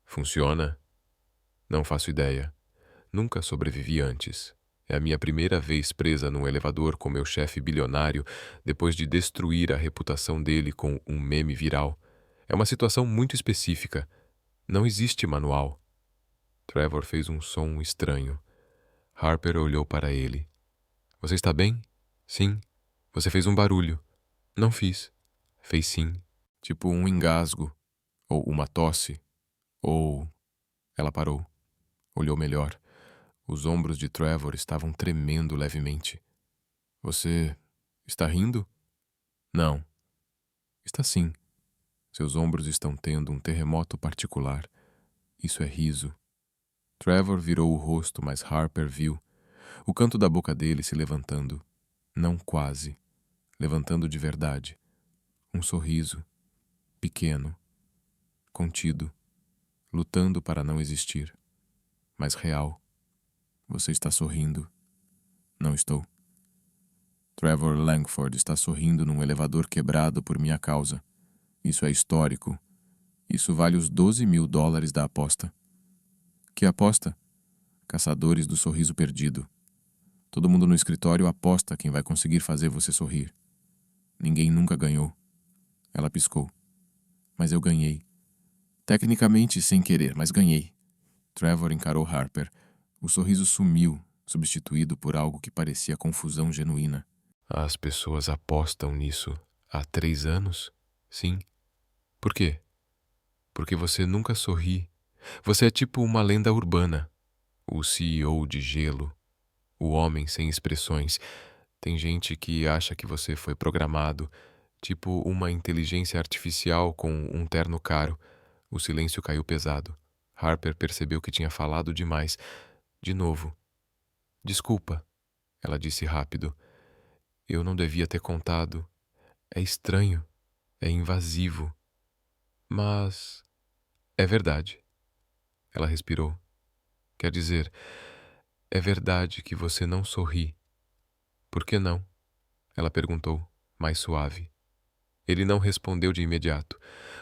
Funciona? Não faço ideia. Nunca sobrevivi antes. É a minha primeira vez presa num elevador com meu chefe bilionário depois de destruir a reputação dele com um meme viral. É uma situação muito específica. Não existe manual. Trevor fez um som estranho. Harper olhou para ele. Você está bem? Sim. Você fez um barulho. Não fiz. Fez sim. Tipo um engasgo. Ou uma tosse. Ou... Ela parou. Olhou melhor. Os ombros de Trevor estavam tremendo levemente. Você está rindo? Não. Está sim. Seus ombros estão tendo um terremoto particular. Isso é riso. Trevor virou o rosto, mas Harper viu. O canto da boca dele se levantando. Não quase. Levantando de verdade. Um sorriso. Pequeno. Contido. Lutando para não existir. Mas real. Você está sorrindo. Não estou. Trevor Langford está sorrindo num elevador quebrado por minha causa. Isso é histórico. Isso vale os $12.000 da aposta. Que aposta? Caçadores do sorriso perdido. Todo mundo no escritório aposta quem vai conseguir fazer você sorrir. Ninguém nunca ganhou. Ela piscou. Mas eu ganhei. Tecnicamente sem querer, mas ganhei. Trevor encarou Harper. O sorriso sumiu, substituído por algo que parecia confusão genuína. As pessoas apostam nisso há 3 anos? Sim. Por quê? Porque você nunca sorri. Você é tipo uma lenda urbana. O CEO de gelo. O homem sem expressões. Tem gente que acha que você foi programado, tipo uma inteligência artificial com um terno caro. O silêncio caiu pesado. Harper percebeu que tinha falado demais. De novo. Desculpa, ela disse rápido. Eu não devia ter contado. É estranho. É invasivo. Mas... é verdade. Ela respirou. Quer dizer, é verdade que você não sorri. Por que não? Ela perguntou, mais suave. Ele não respondeu de imediato.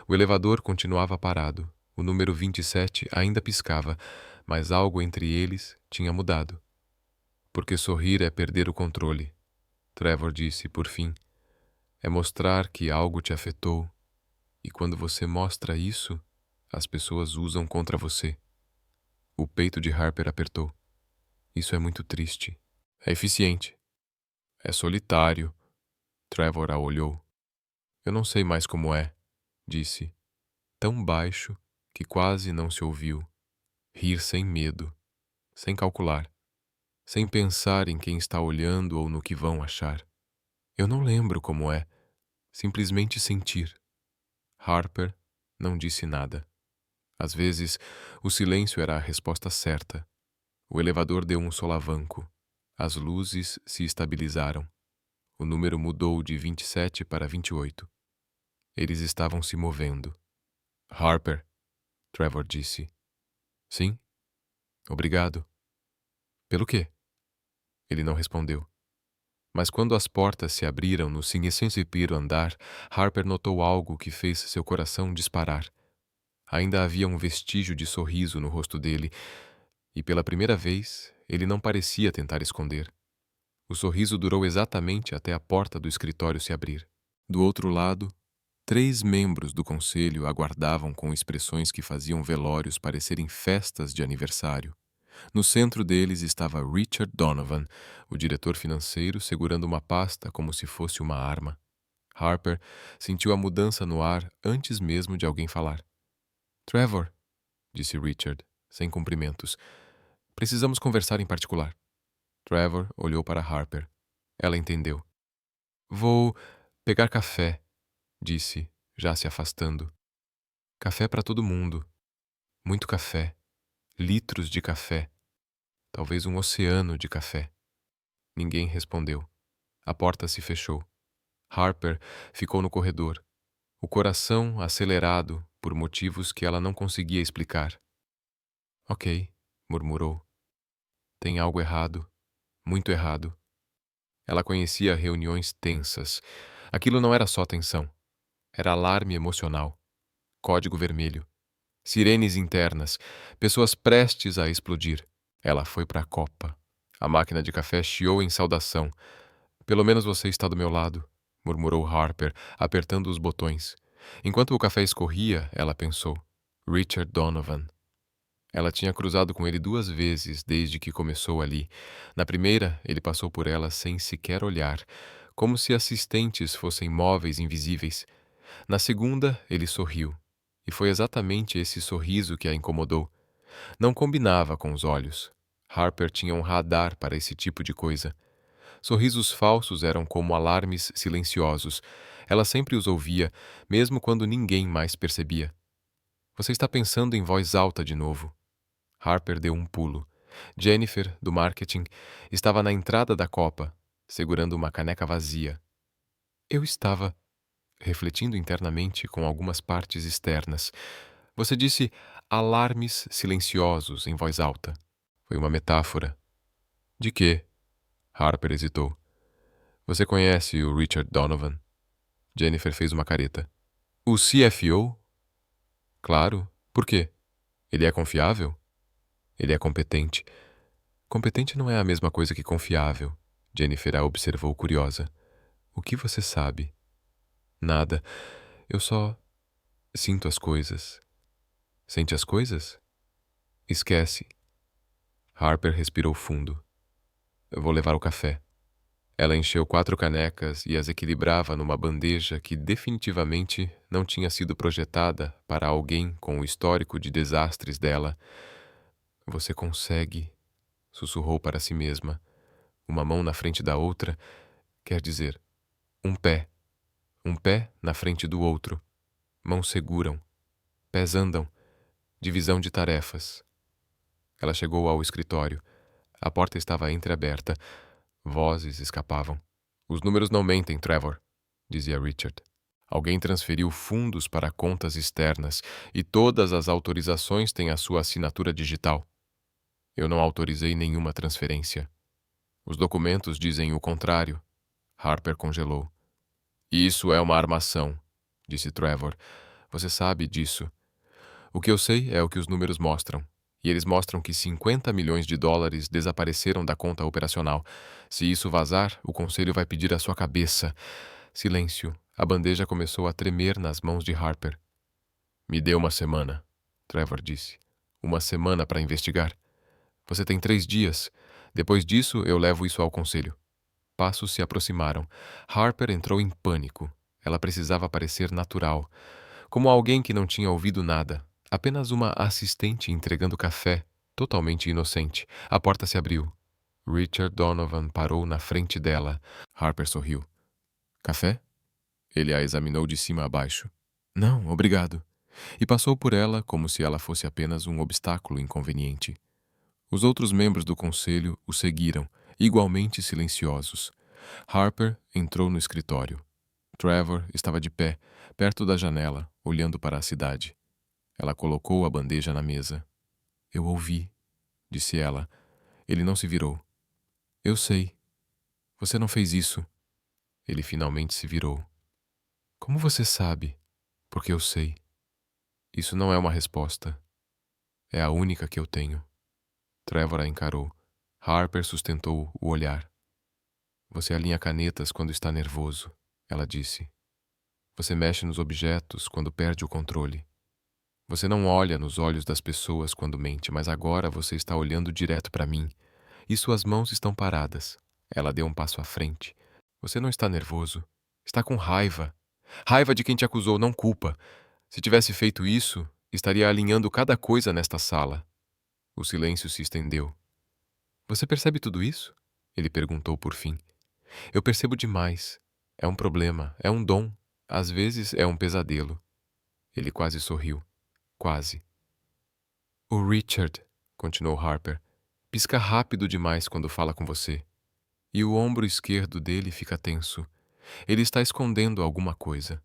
O elevador continuava parado. O número 27 ainda piscava, mas algo entre eles tinha mudado. Porque sorrir é perder o controle. Trevor disse, por fim. É mostrar que algo te afetou. E quando você mostra isso, as pessoas usam contra você. O peito de Harper apertou. Isso é muito triste. É eficiente. É solitário. Trevor a olhou. Eu não sei mais como é, disse. Tão baixo que quase não se ouviu. Rir sem medo, sem calcular, sem pensar em quem está olhando ou no que vão achar. Eu não lembro como é. Simplesmente sentir. Harper não disse nada. Às vezes, o silêncio era a resposta certa. O elevador deu um solavanco. As luzes se estabilizaram. O número mudou de 27 para 28. Eles estavam se movendo. Harper, Trevor disse. Sim? Obrigado. Pelo quê? Ele não respondeu. Mas quando as portas se abriram no 501º andar, Harper notou algo que fez seu coração disparar. Ainda havia um vestígio de sorriso no rosto dele, e pela primeira vez ele não parecia tentar esconder. O sorriso durou exatamente até a porta do escritório se abrir. Do outro lado, 3 membros do conselho aguardavam com expressões que faziam velórios parecerem festas de aniversário. No centro deles estava Richard Donovan, o diretor financeiro, segurando uma pasta como se fosse uma arma. Harper sentiu a mudança no ar antes mesmo de alguém falar. "Trevor", disse Richard, sem cumprimentos. "Precisamos conversar em particular." Trevor olhou para Harper. Ela entendeu. "Vou pegar café", disse, já se afastando. "Café para todo mundo. Muito café. Litros de café. Talvez um oceano de café." Ninguém respondeu. A porta se fechou. Harper ficou no corredor, o coração acelerado por motivos que ela não conseguia explicar. "Ok", murmurou. "Tem algo errado. Muito errado." Ela conhecia reuniões tensas. Aquilo não era só tensão. Era alarme emocional. Código vermelho. Sirenes internas. Pessoas prestes a explodir. Ela foi para a copa. A máquina de café chiou em saudação. "Pelo menos você está do meu lado", murmurou Harper, apertando os botões. Enquanto o café escorria, ela pensou. Richard Donovan. Ela tinha cruzado com ele 2 vezes desde que começou ali. Na primeira, ele passou por ela sem sequer olhar, como se assistentes fossem móveis invisíveis. Na segunda, ele sorriu. E foi exatamente esse sorriso que a incomodou. Não combinava com os olhos. Harper tinha um radar para esse tipo de coisa. Sorrisos falsos eram como alarmes silenciosos. Ela sempre os ouvia, mesmo quando ninguém mais percebia. "Você está pensando em voz alta de novo." Harper deu um pulo. Jennifer, do marketing, estava na entrada da copa, segurando uma caneca vazia. "Eu estava refletindo internamente com algumas partes externas. Você disse alarmes silenciosos em voz alta." Foi uma metáfora. "De quê?" Harper hesitou. "Você conhece o Richard Donovan?" Jennifer fez uma careta. "O CFO?" "Claro. Por quê? Ele é confiável?" "Ele é competente." "Competente não é a mesma coisa que confiável." Jennifer a observou curiosa. "O que você sabe?" "Nada. Eu só sinto as coisas." "Sente as coisas?" "Esquece." Harper respirou fundo. "Eu vou levar o café." Ela encheu 4 canecas e as equilibrava numa bandeja que definitivamente não tinha sido projetada para alguém com o histórico de desastres dela. "Você consegue", sussurrou para si mesma. Uma mão na frente da outra, quer dizer, um pé. Um pé na frente do outro. Mãos seguram. Pés andam. Divisão de tarefas. Ela chegou ao escritório. A porta estava entreaberta. Vozes escapavam. "Os números não mentem, Trevor", dizia Richard. "Alguém transferiu fundos para contas externas e todas as autorizações têm a sua assinatura digital. Eu não autorizei nenhuma transferência." "Os documentos dizem o contrário." Harper congelou. "Isso é uma armação", disse Trevor. "Você sabe disso." "O que eu sei é o que os números mostram. E eles mostram que 50 milhões de dólares desapareceram da conta operacional. Se isso vazar, o conselho vai pedir a sua cabeça." Silêncio. A bandeja começou a tremer nas mãos de Harper. "Me dê uma semana", Trevor disse. "Uma semana para investigar. Você tem 3 dias. Depois disso, eu levo isso ao conselho." Passos se aproximaram. Harper entrou em pânico. Ela precisava parecer natural, como alguém que não tinha ouvido nada. Apenas uma assistente entregando café, totalmente inocente. A porta se abriu. Richard Donovan parou na frente dela. Harper sorriu. "Café?" Ele a examinou de cima a baixo. "Não, obrigado." E passou por ela como se ela fosse apenas um obstáculo inconveniente. Os outros membros do conselho o seguiram, igualmente silenciosos. Harper entrou no escritório. Trevor estava de pé, perto da janela, olhando para a cidade. Ela colocou a bandeja na mesa. "Eu ouvi", disse ela. Ele não se virou. "Eu sei. Você não fez isso." Ele finalmente se virou. "Como você sabe?" "Porque eu sei." Isso não é uma resposta. É a única que eu tenho. Trevor a encarou. Harper sustentou o olhar. Você alinha canetas quando está nervoso, ela disse. Você mexe nos objetos quando perde o controle. Você não olha nos olhos das pessoas quando mente, mas agora você está olhando direto para mim e suas mãos estão paradas. Ela deu um passo à frente. Você não está nervoso. Está com raiva. Raiva de quem te acusou, não culpa. Se tivesse feito isso, estaria alinhando cada coisa nesta sala. O silêncio se estendeu. Você percebe tudo isso? Ele perguntou por fim. Eu percebo demais. É um problema, é um dom. Às vezes é um pesadelo. Ele quase sorriu. Quase. O Richard, continuou Harper, pisca rápido demais quando fala com você. E o ombro esquerdo dele fica tenso. Ele está escondendo alguma coisa.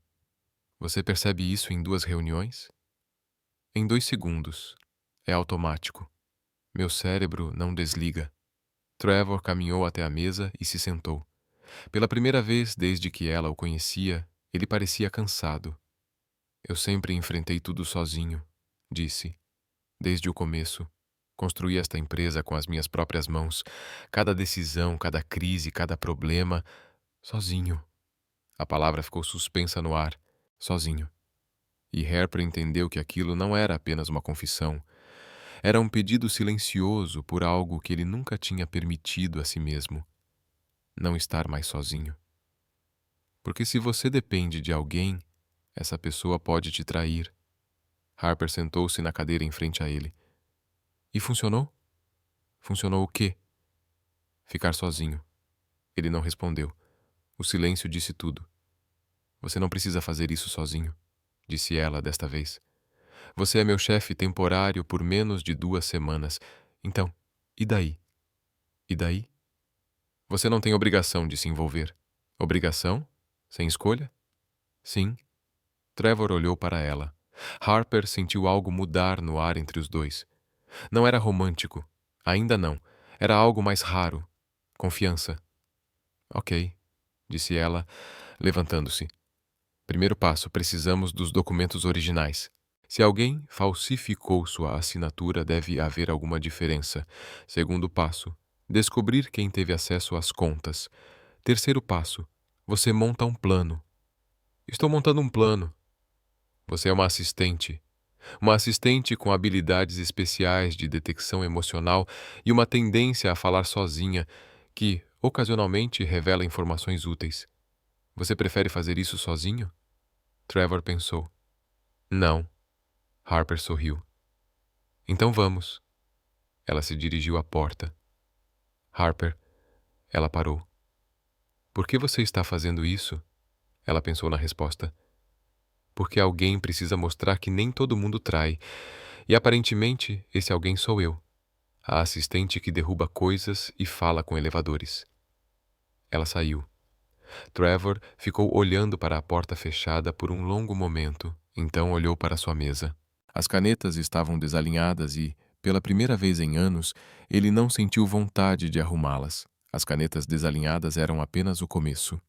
Você percebe isso em 2 reuniões? Em 2 segundos. É automático. Meu cérebro não desliga. Trevor caminhou até a mesa e se sentou. Pela primeira vez desde que ela o conhecia, ele parecia cansado. Eu sempre enfrentei tudo sozinho, disse. Desde o começo. Construí esta empresa com as minhas próprias mãos. Cada decisão, cada crise, cada problema. Sozinho. A palavra ficou suspensa no ar. Sozinho. E Harper entendeu que aquilo não era apenas uma confissão. Era um pedido silencioso por algo que ele nunca tinha permitido a si mesmo. Não estar mais sozinho. Porque se você depende de alguém, essa pessoa pode te trair. Harper sentou-se na cadeira em frente a ele. E funcionou? Funcionou o quê? Ficar sozinho. Ele não respondeu. O silêncio disse tudo. Você não precisa fazer isso sozinho, disse ela desta vez. Você é meu chefe temporário por menos de 2 semanas. Então, e daí? E daí? Você não tem obrigação de se envolver. Obrigação? Sem escolha? Sim. Trevor olhou para ela. Harper sentiu algo mudar no ar entre os dois. Não era romântico. Ainda não. Era algo mais raro. Confiança. Ok, disse ela, levantando-se. Primeiro passo, precisamos dos documentos originais. Se alguém falsificou sua assinatura, deve haver alguma diferença. Segundo passo, descobrir quem teve acesso às contas. Terceiro passo, você monta um plano. Estou montando um plano. Você é uma assistente. Uma assistente com habilidades especiais de detecção emocional e uma tendência a falar sozinha, que, ocasionalmente, revela informações úteis. Você prefere fazer isso sozinho? Trevor pensou. Não. Harper sorriu. Então vamos. Ela se dirigiu à porta. Harper. Ela parou. Por que você está fazendo isso? Ela pensou na resposta. Porque alguém precisa mostrar que nem todo mundo trai. E aparentemente esse alguém sou eu. A assistente que derruba coisas e fala com elevadores. Ela saiu. Trevor ficou olhando para a porta fechada por um longo momento, então olhou para sua mesa. As canetas estavam desalinhadas e, pela primeira vez em anos, ele não sentiu vontade de arrumá-las. As canetas desalinhadas eram apenas o começo.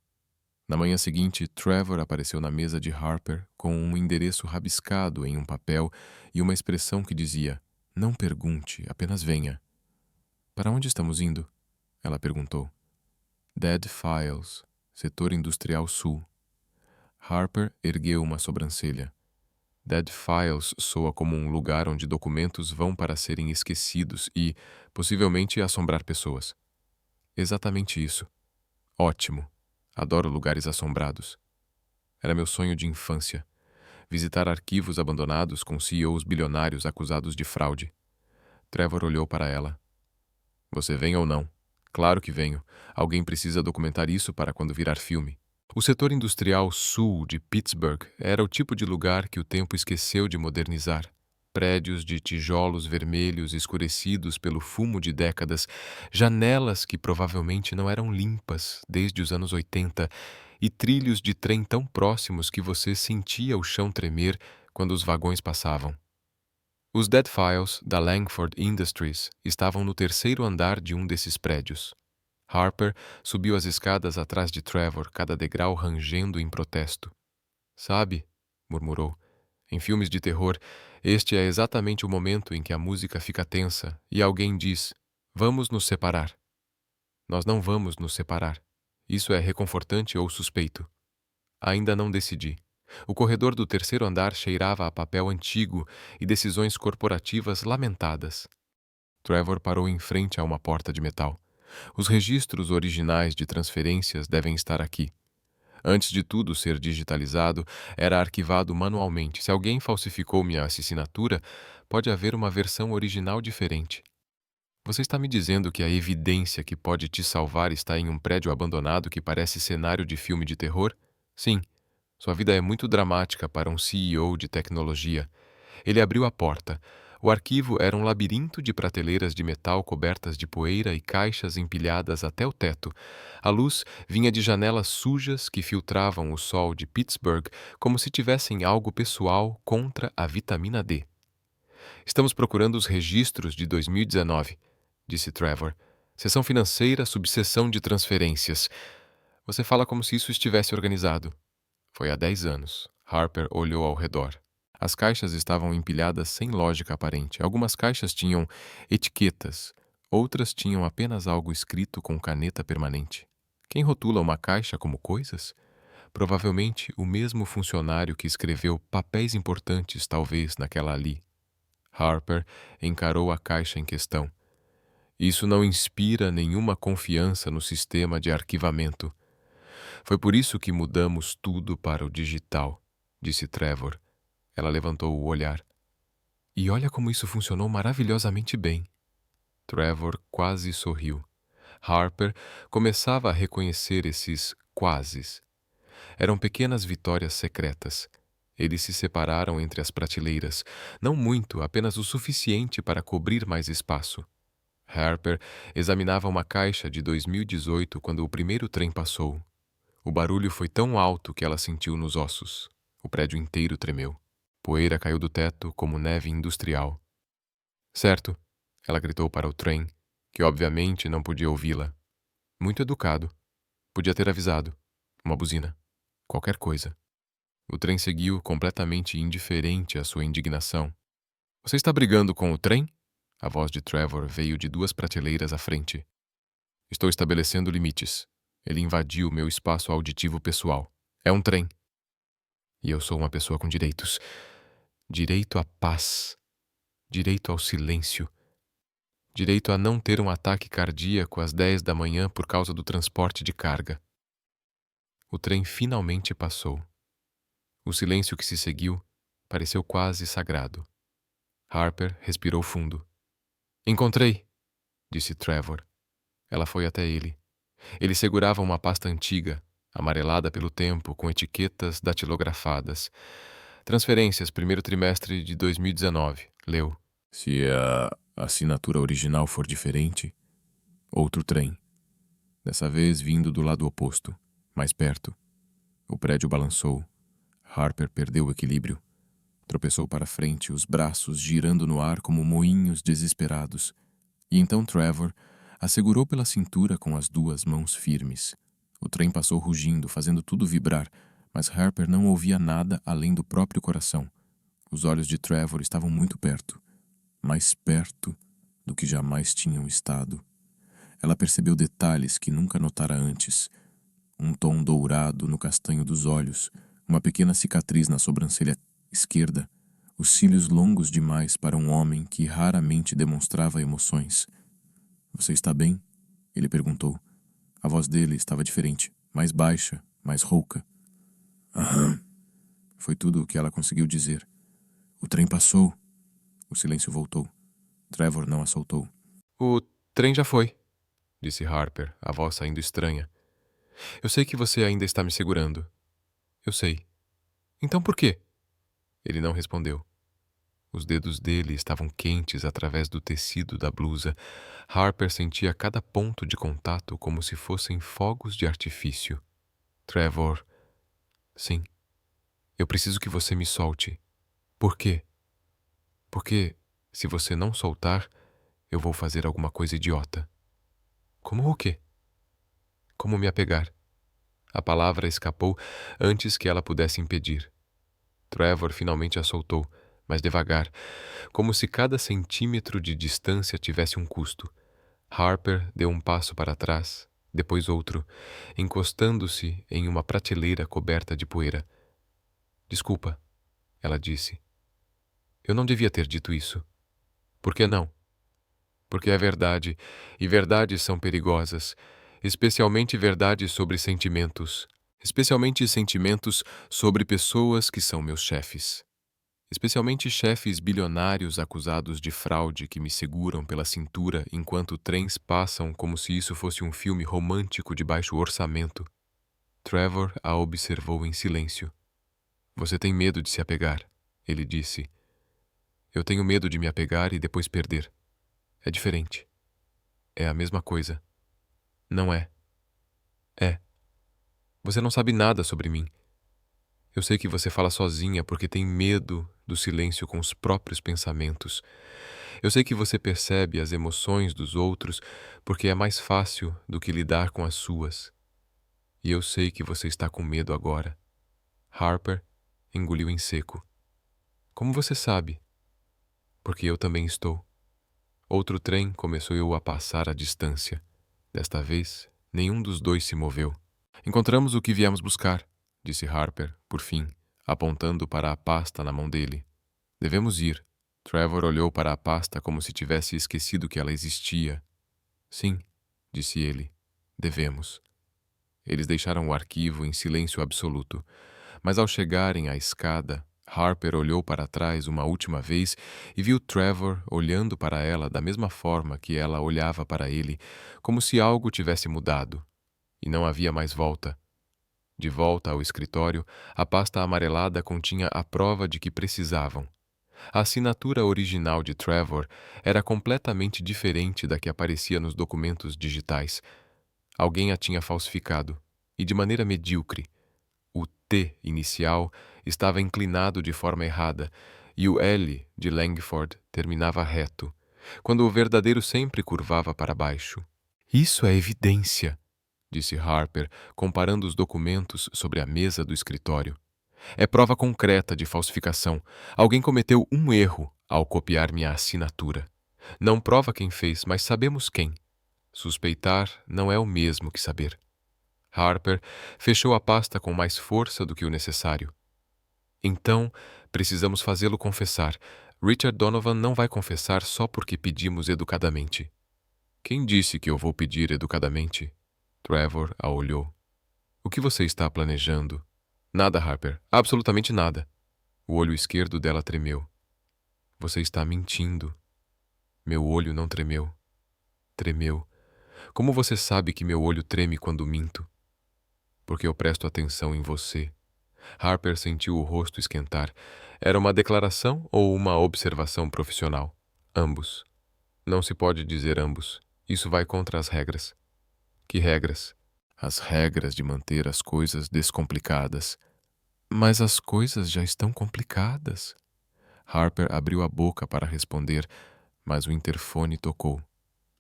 Na manhã seguinte, Trevor apareceu na mesa de Harper com um endereço rabiscado em um papel e uma expressão que dizia: "Não pergunte, apenas venha." "Para onde estamos indo?" ela perguntou. "Dead Files, Setor Industrial Sul." Harper ergueu uma sobrancelha. Dead Files soa como um lugar onde documentos vão para serem esquecidos e, possivelmente, assombrar pessoas. Exatamente isso. Ótimo. Adoro lugares assombrados. Era meu sonho de infância. Visitar arquivos abandonados com CEOs bilionários acusados de fraude. Trevor olhou para ela. Você vem ou não? Claro que venho. Alguém precisa documentar isso para quando virar filme. O setor industrial sul de Pittsburgh era o tipo de lugar que o tempo esqueceu de modernizar. Prédios de tijolos vermelhos escurecidos pelo fumo de décadas, janelas que provavelmente não eram limpas desde os anos 80 e trilhos de trem tão próximos que você sentia o chão tremer quando os vagões passavam. Os Dead Files da Langford Industries estavam no 3º andar de um desses prédios. Harper subiu as escadas atrás de Trevor, cada degrau rangendo em protesto. "Sabe", murmurou, Em filmes de terror, este é exatamente o momento em que a música fica tensa e alguém diz: "Vamos nos separar." Nós não vamos nos separar. Isso é reconfortante ou suspeito? Ainda não decidi. O corredor do terceiro andar cheirava a papel antigo e decisões corporativas lamentadas. Trevor parou em frente a uma porta de metal. Os registros originais de transferências devem estar aqui. Antes de tudo ser digitalizado, era arquivado manualmente. Se alguém falsificou minha assinatura, pode haver uma versão original diferente. Você está me dizendo que a evidência que pode te salvar está em um prédio abandonado que parece cenário de filme de terror? Sim, sua vida é muito dramática para um CEO de tecnologia. Ele abriu a porta. O arquivo era um labirinto de prateleiras de metal cobertas de poeira e caixas empilhadas até o teto. A luz vinha de janelas sujas que filtravam o sol de Pittsburgh como se tivessem algo pessoal contra a vitamina D. Estamos procurando os registros de 2019, disse Trevor. Seção financeira, subseção de transferências. Você fala como se isso estivesse organizado. Foi há 10 anos. Harper olhou ao redor. As caixas estavam empilhadas sem lógica aparente. Algumas caixas tinham etiquetas, outras tinham apenas algo escrito com caneta permanente. Quem rotula uma caixa como coisas? Provavelmente o mesmo funcionário que escreveu papéis importantes, talvez, naquela ali. Harper encarou a caixa em questão. Isso não inspira nenhuma confiança no sistema de arquivamento. Foi por isso que mudamos tudo para o digital, disse Trevor. Ela levantou o olhar. E olha como isso funcionou maravilhosamente bem. Trevor quase sorriu. Harper começava a reconhecer esses quases. Eram pequenas vitórias secretas. Eles se separaram entre as prateleiras. Não muito, apenas o suficiente para cobrir mais espaço. Harper examinava uma caixa de 2018 quando o primeiro trem passou. O barulho foi tão alto que ela sentiu nos ossos. O prédio inteiro tremeu. Poeira caiu do teto como neve industrial. Certo, ela gritou para o trem, que obviamente não podia ouvi-la. Muito educado. Podia ter avisado. Uma buzina. Qualquer coisa. O trem seguiu completamente indiferente à sua indignação. Você está brigando com o trem? A voz de Trevor veio de 2 prateleiras à frente. Estou estabelecendo limites. Ele invadiu meu espaço auditivo pessoal. É um trem. E eu sou uma pessoa com direitos. Direito à paz. Direito ao silêncio. Direito a não ter um ataque cardíaco às 10 da manhã por causa do transporte de carga. O trem finalmente passou. O silêncio que se seguiu pareceu quase sagrado. Harper respirou fundo. Encontrei, disse Trevor. Ela foi até ele. Ele segurava uma pasta antiga, amarelada pelo tempo, com etiquetas datilografadas. Transferências, primeiro trimestre de 2019. Leu. Se a assinatura original for diferente, outro trem. Dessa vez vindo do lado oposto, mais perto. O prédio balançou. Harper perdeu o equilíbrio. Tropeçou para frente, os braços girando no ar como moinhos desesperados. E então Trevor a segurou pela cintura com as 2 mãos firmes. O trem passou rugindo, fazendo tudo vibrar, mas Harper não ouvia nada além do próprio coração. Os olhos de Trevor estavam muito perto, mais perto do que jamais tinham estado. Ela percebeu detalhes que nunca notara antes. Um tom dourado no castanho dos olhos, uma pequena cicatriz na sobrancelha esquerda, os cílios longos demais para um homem que raramente demonstrava emoções. Você está bem? Ele perguntou. A voz dele estava diferente, mais baixa, mais rouca. Aham. Foi tudo o que ela conseguiu dizer. O trem passou. O silêncio voltou. Trevor não a soltou. O trem já foi, disse Harper, a voz saindo estranha. Eu sei que você ainda está me segurando. Eu sei. Então por quê? Ele não respondeu. Os dedos dele estavam quentes através do tecido da blusa. Harper sentia cada ponto de contato como se fossem fogos de artifício. Trevor. Sim. Eu preciso que você me solte. Por quê? Porque, se você não soltar, eu vou fazer alguma coisa idiota. Como o quê? Como me apegar. A palavra escapou antes que ela pudesse impedir. Trevor finalmente a soltou, mas devagar, como se cada centímetro de distância tivesse um custo. Harper deu um passo para trás, depois outro, encostando-se em uma prateleira coberta de poeira. Desculpa, ela disse. Eu não devia ter dito isso. Por que não? Porque é verdade, e verdades são perigosas, especialmente verdades sobre sentimentos, especialmente sentimentos sobre pessoas que são meus chefes. Especialmente chefes bilionários acusados de fraude que me seguram pela cintura enquanto trens passam como se isso fosse um filme romântico de baixo orçamento. Trevor a observou em silêncio. Você tem medo de se apegar, ele disse. Eu tenho medo de me apegar e depois perder. É diferente. É a mesma coisa. Não é. É. Você não sabe nada sobre mim. Eu sei que você fala sozinha porque tem medo do silêncio com os próprios pensamentos. Eu sei que você percebe as emoções dos outros porque é mais fácil do que lidar com as suas. E eu sei que você está com medo agora. Harper engoliu em seco. Como você sabe? Porque eu também estou. Outro trem começou a passar à distância. Desta vez, nenhum dos dois se moveu. Encontramos o que viemos buscar, disse Harper, por fim, apontando para a pasta na mão dele. Devemos ir. Trevor olhou para a pasta como se tivesse esquecido que ela existia. Sim, disse ele. Devemos. Eles deixaram o arquivo em silêncio absoluto, mas ao chegarem à escada, Harper olhou para trás uma última vez e viu Trevor olhando para ela da mesma forma que ela olhava para ele, como se algo tivesse mudado. E não havia mais volta. De volta ao escritório, a pasta amarelada continha a prova de que precisavam. A assinatura original de Trevor era completamente diferente da que aparecia nos documentos digitais. Alguém a tinha falsificado, e de maneira medíocre. O T inicial estava inclinado de forma errada, e o L de Langford terminava reto, quando o verdadeiro sempre curvava para baixo. Isso é evidência, disse Harper, comparando os documentos sobre a mesa do escritório. É prova concreta de falsificação. Alguém cometeu um erro ao copiar minha assinatura. Não prova quem fez, mas sabemos quem. Suspeitar não é o mesmo que saber. Harper fechou a pasta com mais força do que o necessário. Então, precisamos fazê-lo confessar. Richard Donovan não vai confessar só porque pedimos educadamente. Quem disse que eu vou pedir educadamente? Trevor a olhou. O que você está planejando? Nada, Harper. Absolutamente nada. O olho esquerdo dela tremeu. Você está mentindo. Meu olho não tremeu. Tremeu. Como você sabe que meu olho treme quando minto? Porque eu presto atenção em você. Harper sentiu o rosto esquentar. Era uma declaração ou uma observação profissional? Ambos. Não se pode dizer ambos. Isso vai contra as regras. Que regras? As regras de manter as coisas descomplicadas. Mas as coisas já estão complicadas. Harper abriu a boca para responder, mas o interfone tocou.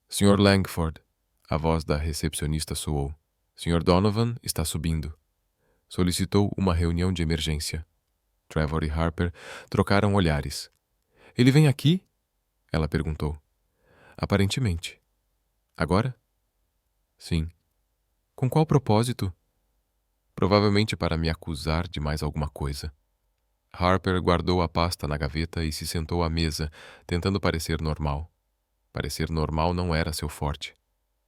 Sr. Langford, a voz da recepcionista soou. Sr. Donovan está subindo. Solicitou uma reunião de emergência. Trevor e Harper trocaram olhares. Ele vem aqui? Ela perguntou. Aparentemente. Agora? Sim. Com qual propósito? Provavelmente para me acusar de mais alguma coisa. Harper guardou a pasta na gaveta e se sentou à mesa, tentando parecer normal. Parecer normal não era seu forte.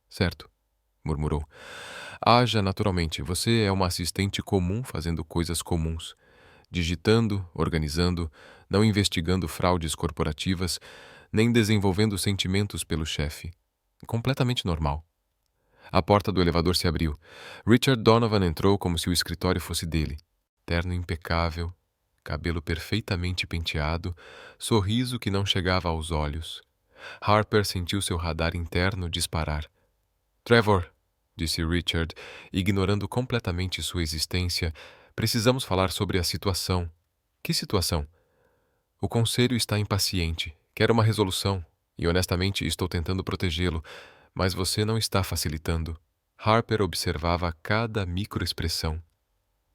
Certo, murmurou. Haja naturalmente, você é uma assistente comum fazendo coisas comuns. Digitando, organizando, não investigando fraudes corporativas, nem desenvolvendo sentimentos pelo chefe. Completamente normal. A porta do elevador se abriu. Richard Donovan entrou como se o escritório fosse dele. Terno impecável, cabelo perfeitamente penteado, sorriso que não chegava aos olhos. Harper sentiu seu radar interno disparar. Trevor, disse Richard, ignorando completamente sua existência, precisamos falar sobre a situação. Que situação? O conselho está impaciente. Quer uma resolução, e honestamente estou tentando protegê-lo, mas você não está facilitando. Harper observava cada microexpressão.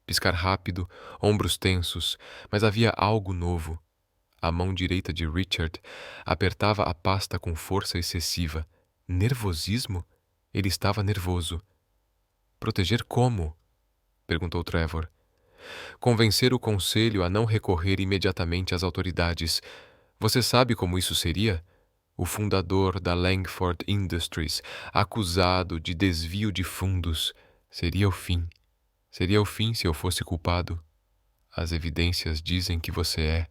Piscar rápido, ombros tensos, mas havia algo novo. A mão direita de Richard apertava a pasta com força excessiva. Nervosismo? Ele estava nervoso. Proteger como? Perguntou Trevor. Convencer o conselho a não recorrer imediatamente às autoridades. Você sabe como isso seria? O fundador da Langford Industries, acusado de desvio de fundos. Seria o fim. Seria o fim se eu fosse culpado. As evidências dizem que você é.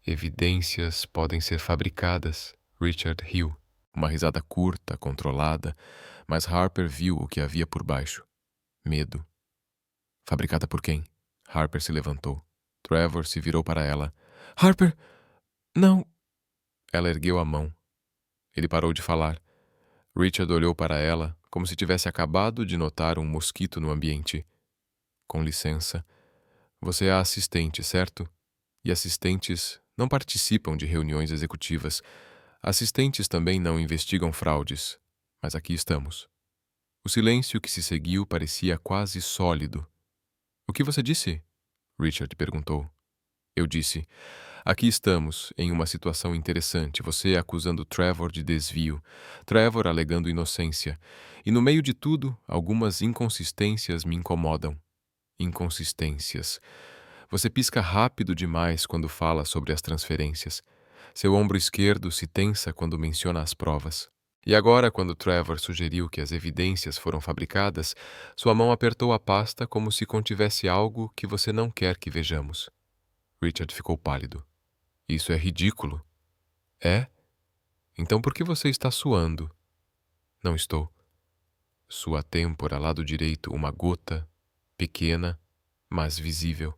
Evidências podem ser fabricadas. Richard riu. Uma risada curta, controlada, mas Harper viu o que havia por baixo. Medo. Fabricada por quem? Harper se levantou. Trevor se virou para ela. Harper, não. Ela ergueu a mão. Ele parou de falar. Richard olhou para ela, como se tivesse acabado de notar um mosquito no ambiente. Com licença. Você é a assistente, certo? E assistentes não participam de reuniões executivas. Assistentes também não investigam fraudes. Mas aqui estamos. O silêncio que se seguiu parecia quase sólido. O que você disse? Richard perguntou. Eu disse. Aqui estamos, em uma situação interessante, você acusando Trevor de desvio, Trevor alegando inocência. E no meio de tudo, algumas inconsistências me incomodam. Inconsistências. Você pisca rápido demais quando fala sobre as transferências. Seu ombro esquerdo se tensa quando menciona as provas. E agora, quando Trevor sugeriu que as evidências foram fabricadas, sua mão apertou a pasta como se contivesse algo que você não quer que vejamos. Richard ficou pálido. Isso é ridículo. É? Então por que você está suando? Não estou. Sua têmpora, lado direito, uma gota, pequena, mas visível.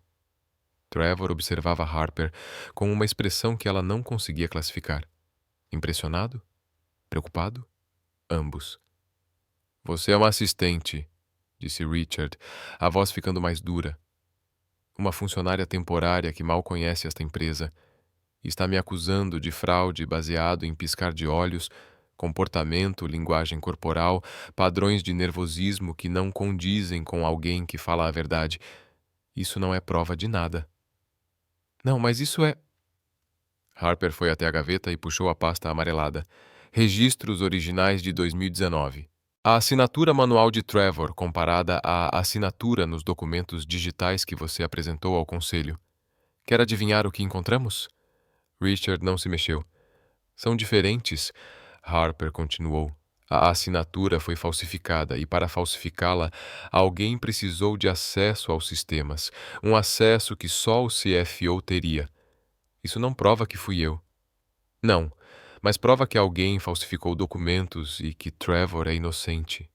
Trevor observava Harper com uma expressão que ela não conseguia classificar. Impressionado? Preocupado? Ambos. Você é uma assistente, disse Richard, a voz ficando mais dura. Uma funcionária temporária que mal conhece esta empresa e está me acusando de fraude baseado em piscar de olhos, comportamento, linguagem corporal, padrões de nervosismo que não condizem com alguém que fala a verdade. Isso não é prova de nada. Não, mas isso é... Harper foi até a gaveta e puxou a pasta amarelada. Registros originais de 2019. A assinatura manual de Trevor comparada à assinatura nos documentos digitais que você apresentou ao conselho. Quer adivinhar o que encontramos? Richard não se mexeu. São diferentes, Harper continuou. A assinatura foi falsificada e, para falsificá-la, alguém precisou de acesso aos sistemas, um acesso que só o CFO teria. Isso não prova que fui eu. Não, mas prova que alguém falsificou documentos e que Trevor é inocente.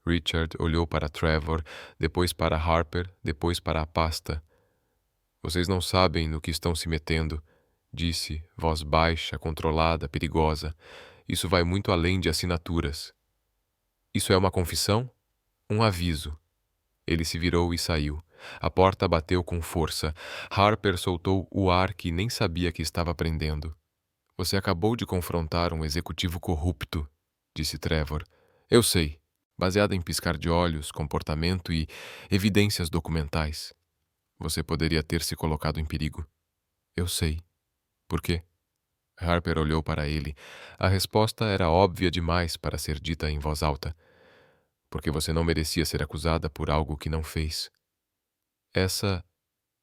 Richard olhou para Trevor, depois para Harper, depois para a pasta. Vocês não sabem no que estão se metendo, disse, voz baixa, controlada, perigosa. Isso vai muito além de assinaturas. Isso é uma confissão? Um aviso. Ele se virou e saiu. A porta bateu com força. Harper soltou o ar que nem sabia que estava prendendo. Você acabou de confrontar um executivo corrupto, disse Trevor. Eu sei, baseado em piscar de olhos, comportamento e evidências documentais. Você poderia ter se colocado em perigo. Eu sei. Por quê? Harper olhou para ele. A resposta era óbvia demais para ser dita em voz alta. Porque você não merecia ser acusada por algo que não fez. Essa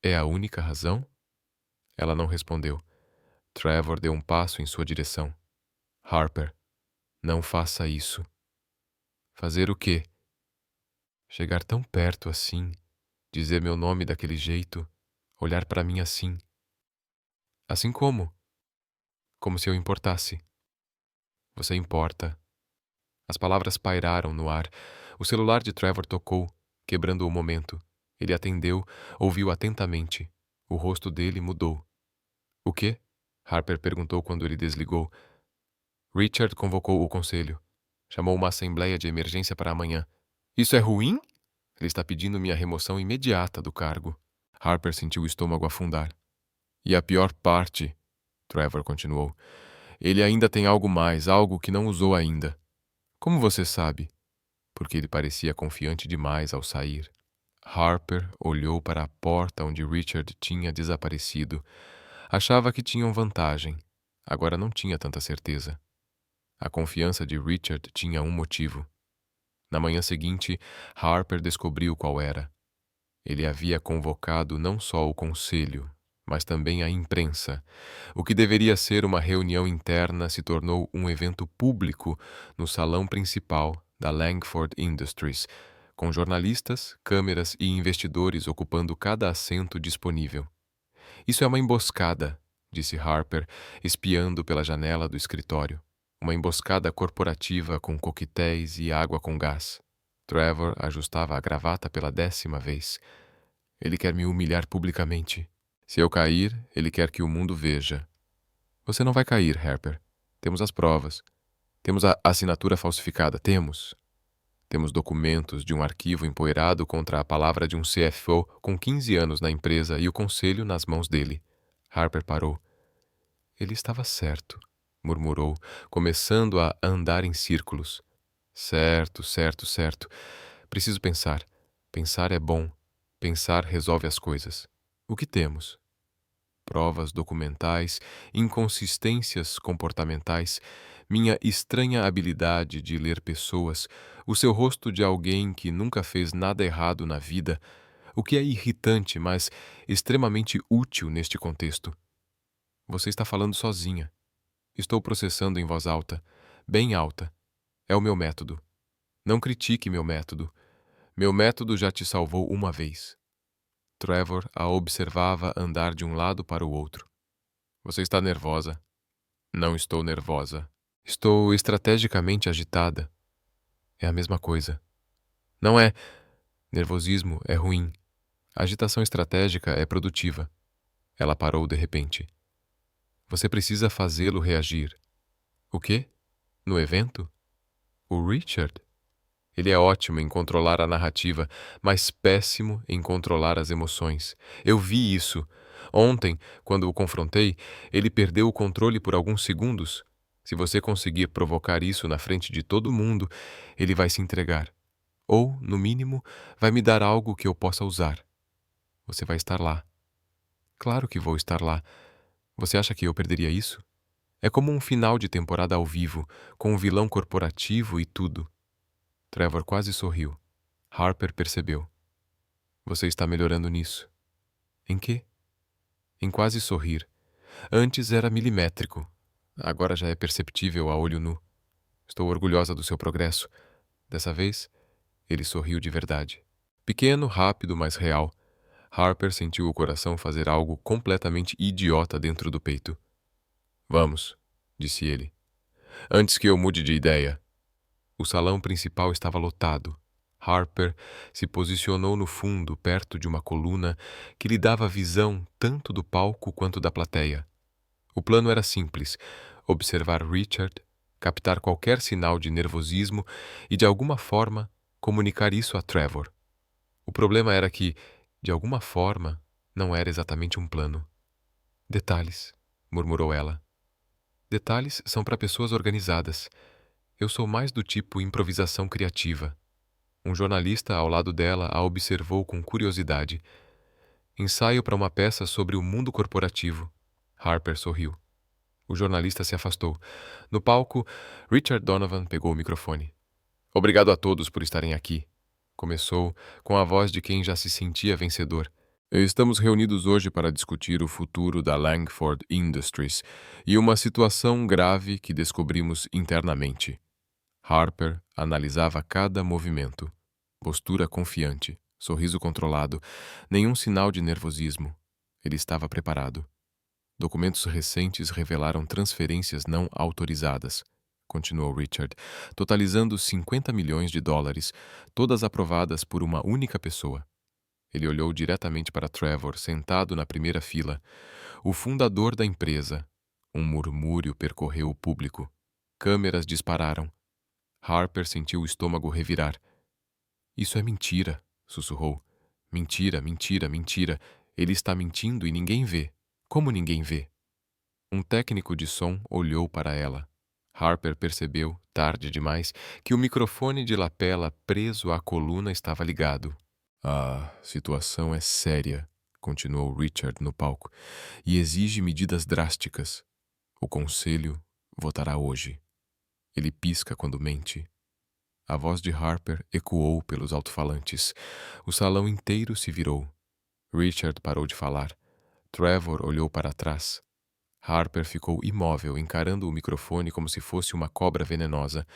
é a única razão? Ela não respondeu. Trevor deu um passo em sua direção. Harper, não faça isso. Fazer o quê? Chegar tão perto assim, dizer meu nome daquele jeito, olhar para mim assim. Assim como? Como se eu importasse. Você importa. As palavras pairaram no ar. O celular de Trevor tocou, quebrando o momento. Ele atendeu, ouviu atentamente. O rosto dele mudou. O quê? Harper perguntou quando ele desligou. Richard convocou o conselho. Chamou uma assembleia de emergência para amanhã. Isso é ruim? Ele está pedindo minha remoção imediata do cargo. Harper sentiu o estômago afundar. E a pior parte, Trevor continuou, ele ainda tem algo mais, algo que não usou ainda. Como você sabe? Porque ele parecia confiante demais ao sair. Harper olhou para a porta onde Richard tinha desaparecido. Achava que tinham vantagem. Agora não tinha tanta certeza. A confiança de Richard tinha um motivo. Na manhã seguinte, Harper descobriu qual era. Ele havia convocado não só o conselho, mas também a imprensa. O que deveria ser uma reunião interna se tornou um evento público no salão principal da Langford Industries, com jornalistas, câmeras e investidores ocupando cada assento disponível. Isso é uma emboscada, disse Harper, espiando pela janela do escritório. Uma emboscada corporativa com coquetéis e água com gás. Trevor ajustava a gravata pela 10ª vez. Ele quer me humilhar publicamente. Se eu cair, ele quer que o mundo veja. Você não vai cair, Harper. Temos as provas. Temos a assinatura falsificada. Temos. Temos documentos de um arquivo empoeirado contra a palavra de um CFO com 15 anos na empresa e o conselho nas mãos dele. Harper parou. Ele estava certo, murmurou, começando a andar em círculos. Certo, certo, certo. Preciso pensar. Pensar é bom. Pensar resolve as coisas. O que temos? Provas documentais, inconsistências comportamentais, minha estranha habilidade de ler pessoas, o seu rosto de alguém que nunca fez nada errado na vida, o que é irritante, mas extremamente útil neste contexto. Você está falando sozinha. Estou processando em voz alta, bem alta. É o meu método. Não critique meu método. Meu método já te salvou uma vez. Trevor a observava andar de um lado para o outro. Você está nervosa? Não estou nervosa. Estou estrategicamente agitada. É a mesma coisa. Não é. Nervosismo é ruim. Agitação estratégica é produtiva. Ela parou de repente. Você precisa fazê-lo reagir. O quê? No evento? O Richard? Ele é ótimo em controlar a narrativa, mas péssimo em controlar as emoções. Eu vi isso. Ontem, quando o confrontei, ele perdeu o controle por alguns segundos. Se você conseguir provocar isso na frente de todo mundo, ele vai se entregar. Ou, no mínimo, vai me dar algo que eu possa usar. Você vai estar lá. Claro que vou estar lá. Você acha que eu perderia isso? É como um final de temporada ao vivo, com um vilão corporativo e tudo. Trevor quase sorriu. Harper percebeu. Você está melhorando nisso. Em quê? Em quase sorrir. Antes era milimétrico. Agora já é perceptível a olho nu. Estou orgulhosa do seu progresso. Dessa vez, ele sorriu de verdade. Pequeno, rápido, mas real. Harper sentiu o coração fazer algo completamente idiota dentro do peito. Vamos, disse ele. Antes que eu mude de ideia. O salão principal estava lotado. Harper se posicionou no fundo, perto de uma coluna que lhe dava visão tanto do palco quanto da plateia. O plano era simples: observar Richard, captar qualquer sinal de nervosismo e, de alguma forma, comunicar isso a Trevor. O problema era que, de alguma forma, não era exatamente um plano. Detalhes, murmurou ela. Detalhes são para pessoas organizadas. Eu sou mais do tipo improvisação criativa. Um jornalista ao lado dela a observou com curiosidade. Ensaio para uma peça sobre o mundo corporativo. Harper sorriu. O jornalista se afastou. No palco, Richard Donovan pegou o microfone. Obrigado a todos por estarem aqui. Começou com a voz de quem já se sentia vencedor. Estamos reunidos hoje para discutir o futuro da Langford Industries e uma situação grave que descobrimos internamente. Harper analisava cada movimento. Postura confiante, sorriso controlado, nenhum sinal de nervosismo. Ele estava preparado. Documentos recentes revelaram transferências não autorizadas, continuou Richard, totalizando 50 milhões de dólares, todas aprovadas por uma única pessoa. Ele olhou diretamente para Trevor, sentado na primeira fila. O fundador da empresa. Um murmúrio percorreu o público. Câmeras dispararam. Harper sentiu o estômago revirar. Isso é mentira, sussurrou. Mentira, mentira, mentira. Ele está mentindo e ninguém vê. Como ninguém vê? Um técnico de som olhou para ela. Harper percebeu, tarde demais, que o microfone de lapela preso à coluna estava ligado. A situação é séria, continuou Richard no palco, e exige medidas drásticas. O conselho votará hoje. Ele pisca quando mente. A voz de Harper ecoou pelos alto-falantes. O salão inteiro se virou. Richard parou de falar. Trevor olhou para trás. Harper ficou imóvel, encarando o microfone como se fosse uma cobra venenosa.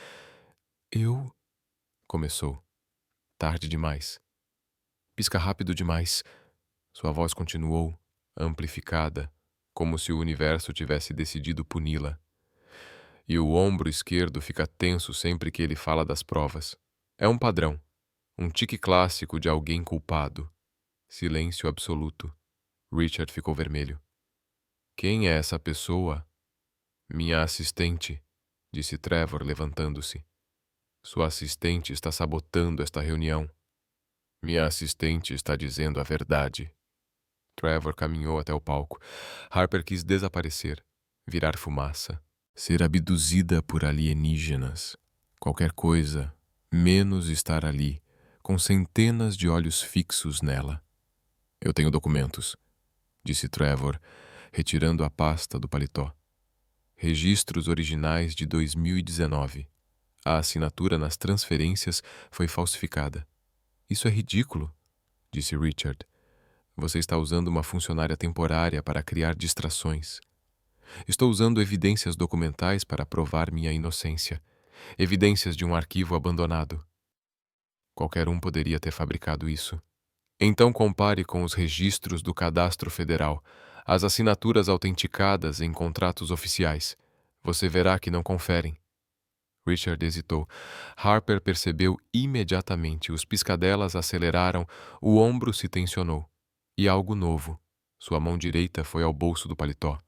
Eu... começou. Tarde demais. Pisca rápido demais. Sua voz continuou, amplificada, como se o universo tivesse decidido puni-la. E o ombro esquerdo fica tenso sempre que ele fala das provas. É um padrão, um tique clássico de alguém culpado. Silêncio absoluto. Richard ficou vermelho. Quem é essa pessoa? Minha assistente, disse Trevor, levantando-se. Sua assistente está sabotando esta reunião. Minha assistente está dizendo a verdade. Trevor caminhou até o palco. Harper quis desaparecer, virar fumaça, ser abduzida por alienígenas. Qualquer coisa, menos estar ali, com centenas de olhos fixos nela. Eu tenho documentos, disse Trevor, retirando a pasta do paletó. Registros originais de 2019. A assinatura nas transferências foi falsificada. Isso é ridículo, disse Richard. Você está usando uma funcionária temporária para criar distrações. Estou usando evidências documentais para provar minha inocência. Evidências de um arquivo abandonado. Qualquer um poderia ter fabricado isso. Então compare com os registros do Cadastro Federal, as assinaturas autenticadas em contratos oficiais. Você verá que não conferem. Richard hesitou. Harper percebeu imediatamente. Os piscadelas aceleraram, o ombro se tensionou. E algo novo. Sua mão direita foi ao bolso do paletó.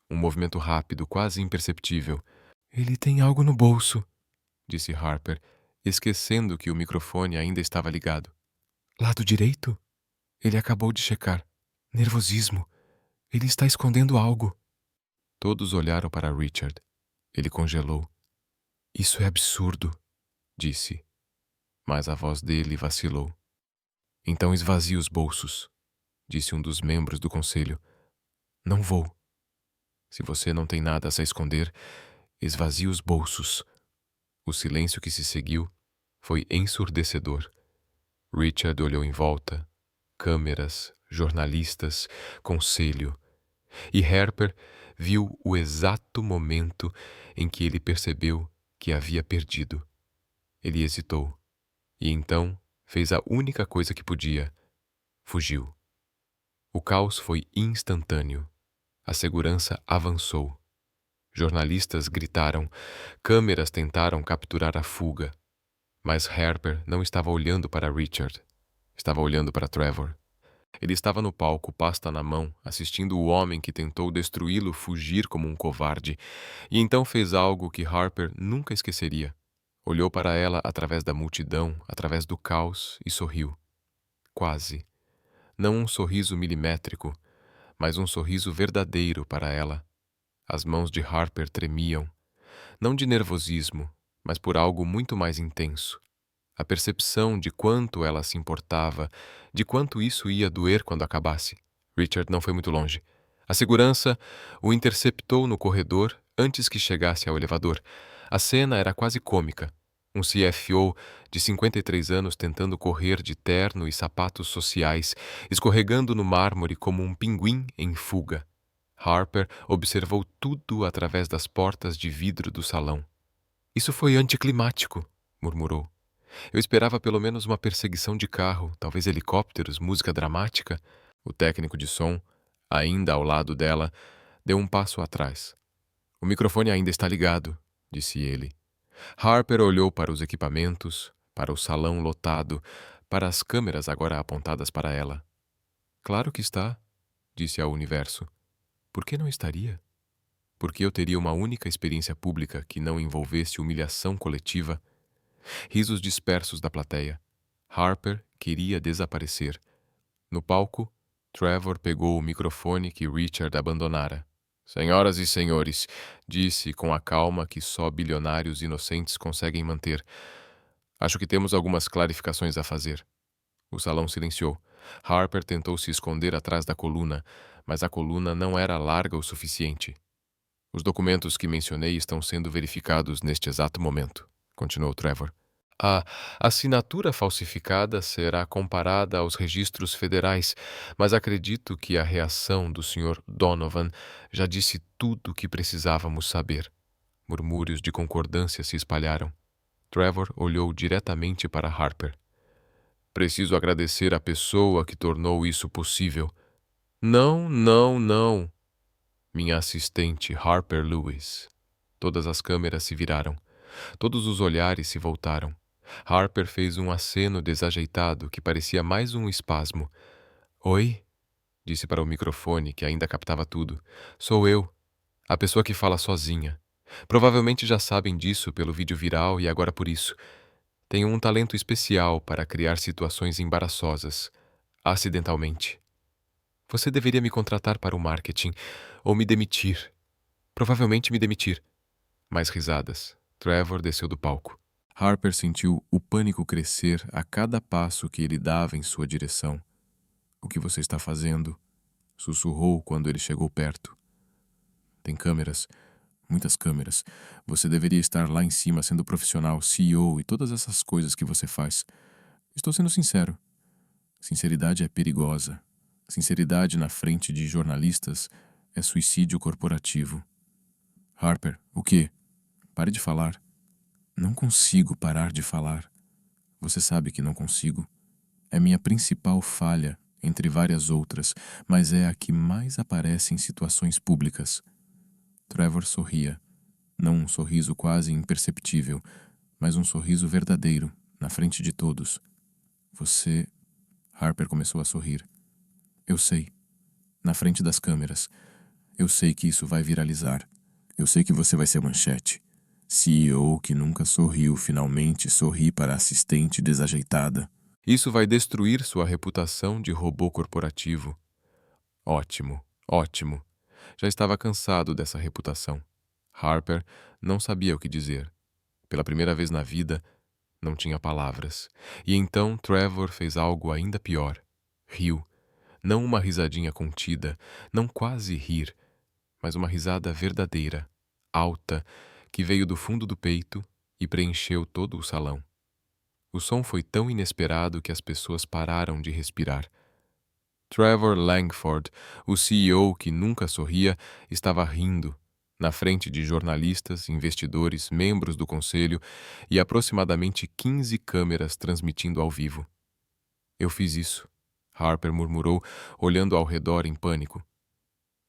Um movimento rápido, quase imperceptível. Ele tem algo no bolso, disse Harper, esquecendo que o microfone ainda estava ligado. Lado direito? Ele acabou de checar. Nervosismo. Ele está escondendo algo. Todos olharam para Richard. Ele congelou. Isso é absurdo, disse. Mas a voz dele vacilou. Então esvazie os bolsos, disse um dos membros do conselho. Não vou. Se você não tem nada a se esconder, esvazie os bolsos. O silêncio que se seguiu foi ensurdecedor. Richard olhou em volta. Câmeras, jornalistas, conselho. E Harper viu o exato momento em que ele percebeu que havia perdido. Ele hesitou. E então fez a única coisa que podia. Fugiu. O caos foi instantâneo. A segurança avançou. Jornalistas gritaram. Câmeras tentaram capturar a fuga. Mas Harper não estava olhando para Richard. Estava olhando para Trevor. Ele estava no palco, pasta na mão, assistindo o homem que tentou destruí-lo fugir como um covarde. E então fez algo que Harper nunca esqueceria. Olhou para ela através da multidão, através do caos, e sorriu. Quase. Não um sorriso milimétrico, mas um sorriso verdadeiro para ela. As mãos de Harper tremiam, não de nervosismo, mas por algo muito mais intenso. A percepção de quanto ela se importava, de quanto isso ia doer quando acabasse. Richard não foi muito longe. A segurança o interceptou no corredor antes que chegasse ao elevador. A cena era quase cômica. Um CFO de 53 anos tentando correr de terno e sapatos sociais, escorregando no mármore como um pinguim em fuga. Harper observou tudo através das portas de vidro do salão. Isso foi anticlimático, murmurou. Eu esperava pelo menos uma perseguição de carro, talvez helicópteros, música dramática. O técnico de som, ainda ao lado dela, deu um passo atrás. O microfone ainda está ligado, disse ele. Harper olhou para os equipamentos, para o salão lotado, para as câmeras agora apontadas para ela. Claro que está, disse ao universo. Por que não estaria? Porque eu teria uma única experiência pública que não envolvesse humilhação coletiva. Risos dispersos da plateia. Harper queria desaparecer. No palco, Trevor pegou o microfone que Richard abandonara. Senhoras e senhores, disse com a calma que só bilionários inocentes conseguem manter. Acho que temos algumas clarificações a fazer. O salão silenciou. Harper tentou se esconder atrás da coluna, mas a coluna não era larga o suficiente. Os documentos que mencionei estão sendo verificados neste exato momento, continuou Trevor. A assinatura falsificada será comparada aos registros federais, mas acredito que a reação do Sr. Donovan já disse tudo o que precisávamos saber. Murmúrios de concordância se espalharam. Trevor olhou diretamente para Harper. Preciso agradecer à pessoa que tornou isso possível. Não, não, não. Minha assistente, Harper Lewis. Todas as câmeras se viraram. Todos os olhares se voltaram. Harper fez um aceno desajeitado que parecia mais um espasmo. Oi? Disse para o microfone, que ainda captava tudo. Sou eu, a pessoa que fala sozinha. Provavelmente já sabem disso pelo vídeo viral e agora por isso. Tenho um talento especial para criar situações embaraçosas, acidentalmente. Você deveria me contratar para o marketing, ou me demitir. Provavelmente me demitir. Mais risadas. Trevor desceu do palco. Harper sentiu o pânico crescer a cada passo que ele dava em sua direção. O que você está fazendo? Sussurrou quando ele chegou perto. Tem câmeras, muitas câmeras. Você deveria estar lá em cima sendo profissional, CEO e todas essas coisas que você faz. Estou sendo sincero. Sinceridade é perigosa. Sinceridade na frente de jornalistas é suicídio corporativo. Harper, o quê? Pare de falar. Não consigo parar de falar. Você sabe que não consigo. É minha principal falha, entre várias outras, mas é a que mais aparece em situações públicas. Trevor sorria. Não um sorriso quase imperceptível, mas um sorriso verdadeiro, na frente de todos. Você... Harper começou a sorrir. Eu sei. Na frente das câmeras. Eu sei que isso vai viralizar. Eu sei que você vai ser manchete. CEO que nunca sorriu finalmente sorri para a assistente desajeitada. Isso vai destruir sua reputação de robô corporativo. Ótimo, ótimo. Já estava cansado dessa reputação. Harper não sabia o que dizer. Pela primeira vez na vida, não tinha palavras. E então Trevor fez algo ainda pior. Riu. Não uma risadinha contida, não quase rir, mas uma risada verdadeira, alta, que veio do fundo do peito e preencheu todo o salão. O som foi tão inesperado que as pessoas pararam de respirar. Trevor Langford, o CEO que nunca sorria, estava rindo, na frente de jornalistas, investidores, membros do conselho e aproximadamente 15 câmeras transmitindo ao vivo. Eu fiz isso, Harper murmurou, olhando ao redor em pânico.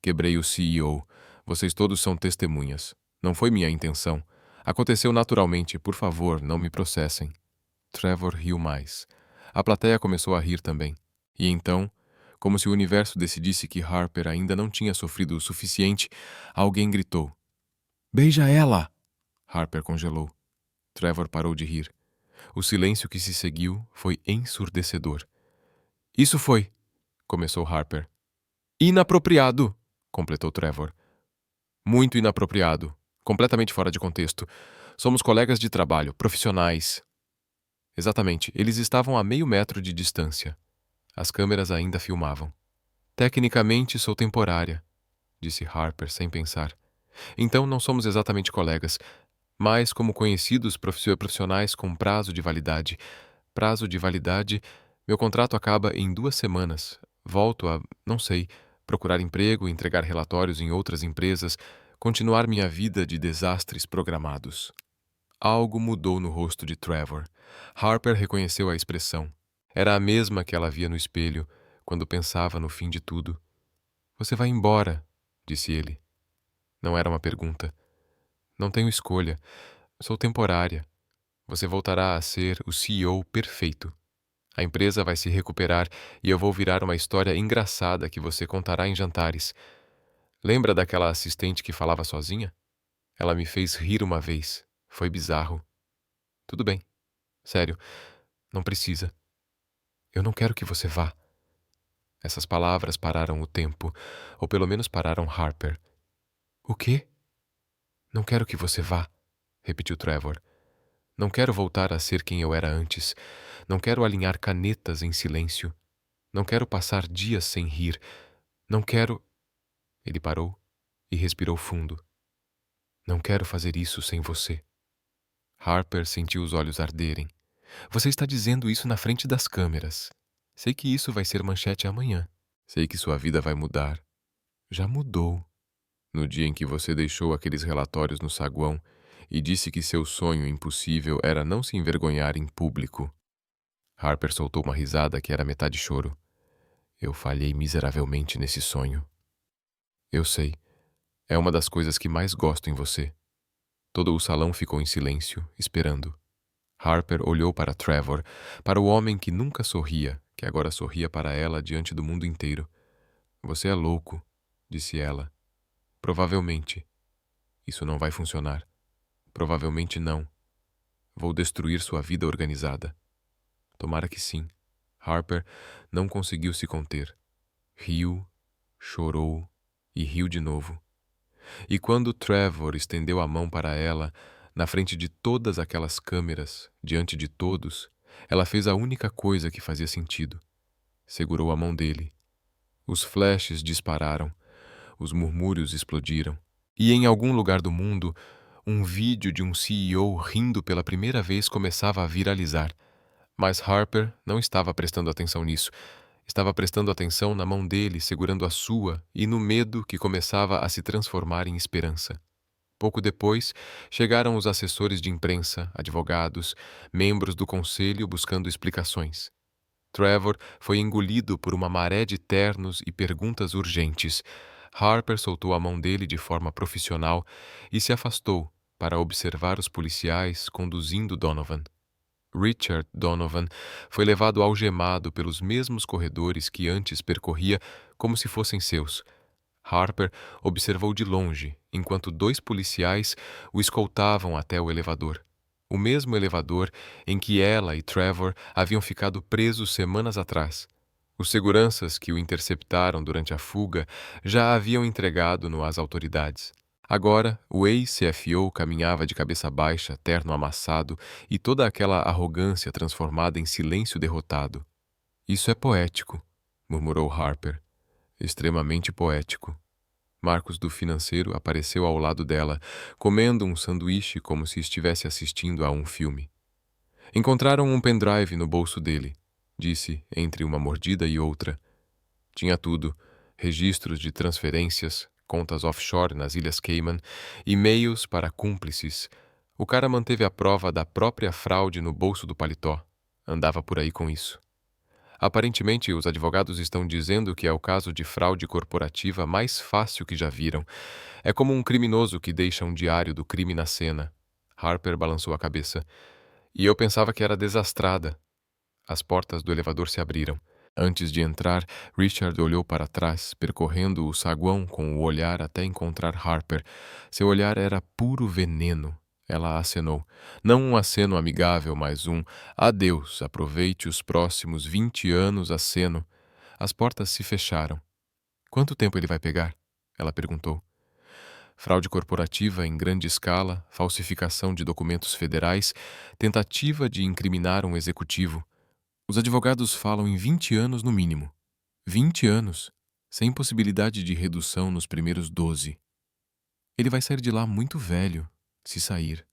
Quebrei o CEO. Vocês todos são testemunhas. Não foi minha intenção. Aconteceu naturalmente, por favor, não me processem. Trevor riu mais. A plateia começou a rir também. E então, como se o universo decidisse que Harper ainda não tinha sofrido o suficiente, alguém gritou. Beija ela! Harper congelou. Trevor parou de rir. O silêncio que se seguiu foi ensurdecedor. Isso foi, começou Harper. Inapropriado, completou Trevor. Muito inapropriado. Completamente fora de contexto. Somos colegas de trabalho, profissionais. Exatamente, eles estavam a meio metro de distância. As câmeras ainda filmavam. Tecnicamente sou temporária, disse Harper sem pensar. Então não somos exatamente colegas, mas como conhecidos profissionais com prazo de validade. Prazo de validade, meu contrato acaba em 2 semanas. Volto a, não sei, procurar emprego, entregar relatórios em outras empresas, continuar minha vida de desastres programados. Algo mudou no rosto de Trevor. Harper reconheceu a expressão. Era a mesma que ela via no espelho, quando pensava no fim de tudo. Você vai embora, disse ele. Não era uma pergunta. Não tenho escolha. Sou temporária. Você voltará a ser o CEO perfeito. A empresa vai se recuperar e eu vou virar uma história engraçada que você contará em jantares. Lembra daquela assistente que falava sozinha? Ela me fez rir uma vez. Foi bizarro. Tudo bem. Sério. Não precisa. Eu não quero que você vá. Essas palavras pararam o tempo, ou pelo menos pararam Harper. O quê? Não quero que você vá, repetiu Trevor. Não quero voltar a ser quem eu era antes. Não quero alinhar canetas em silêncio. Não quero passar dias sem rir. Não quero. Ele parou e respirou fundo. Não quero fazer isso sem você. Harper sentiu os olhos arderem. Você está dizendo isso na frente das câmeras. Sei que isso vai ser manchete amanhã. Sei que sua vida vai mudar. Já mudou. No dia em que você deixou aqueles relatórios no saguão e disse que seu sonho impossível era não se envergonhar em público. Harper soltou uma risada que era metade choro. Eu falhei miseravelmente nesse sonho. Eu sei. É uma das coisas que mais gosto em você. Todo o salão ficou em silêncio, esperando. Harper olhou para Trevor, para o homem que nunca sorria, que agora sorria para ela diante do mundo inteiro. Você é louco, disse ela. Provavelmente. Isso não vai funcionar. Provavelmente não. Vou destruir sua vida organizada. Tomara que sim. Harper não conseguiu se conter. Riu, chorou e riu de novo. E quando Trevor estendeu a mão para ela, na frente de todas aquelas câmeras, diante de todos, ela fez a única coisa que fazia sentido. Segurou a mão dele. Os flashes dispararam, os murmúrios explodiram. E em algum lugar do mundo, um vídeo de um CEO rindo pela primeira vez começava a viralizar. Mas Harper não estava prestando atenção nisso. Estava prestando atenção na mão dele, segurando a sua, e no medo que começava a se transformar em esperança. Pouco depois, chegaram os assessores de imprensa, advogados, membros do conselho buscando explicações. Trevor foi engolido por uma maré de ternos e perguntas urgentes. Harper soltou a mão dele de forma profissional e se afastou para observar os policiais conduzindo Donovan. Richard Donovan foi levado algemado pelos mesmos corredores que antes percorria como se fossem seus. Harper observou de longe, enquanto 2 policiais o escoltavam até o elevador. O mesmo elevador em que ela e Trevor haviam ficado presos semanas atrás. Os seguranças que o interceptaram durante a fuga já haviam entregado-no às autoridades. Agora, o ex-CFO caminhava de cabeça baixa, terno amassado e toda aquela arrogância transformada em silêncio derrotado. Isso é poético, murmurou Harper. Extremamente poético. Marcos do financeiro apareceu ao lado dela, comendo um sanduíche como se estivesse assistindo a um filme. Encontraram um pendrive no bolso dele, disse entre uma mordida e outra. Tinha tudo: registros de transferências, contas offshore nas Ilhas Cayman, e-mails para cúmplices. O cara manteve a prova da própria fraude no bolso do paletó. Andava por aí com isso. Aparentemente, os advogados estão dizendo que é o caso de fraude corporativa mais fácil que já viram. É como um criminoso que deixa um diário do crime na cena. Harper balançou a cabeça. E eu pensava que era desastrada. As portas do elevador se abriram. Antes de entrar, Richard olhou para trás, percorrendo o saguão com o olhar até encontrar Harper. Seu olhar era puro veneno. Ela acenou. Não um aceno amigável, mas um adeus, aproveite os próximos 20 anos aceno. As portas se fecharam. Quanto tempo ele vai pegar? Ela perguntou. Fraude corporativa em grande escala, falsificação de documentos federais, tentativa de incriminar um executivo. Os advogados falam em 20 anos no mínimo. 20 anos, sem possibilidade de redução nos primeiros 12. Ele vai sair de lá muito velho, se sair.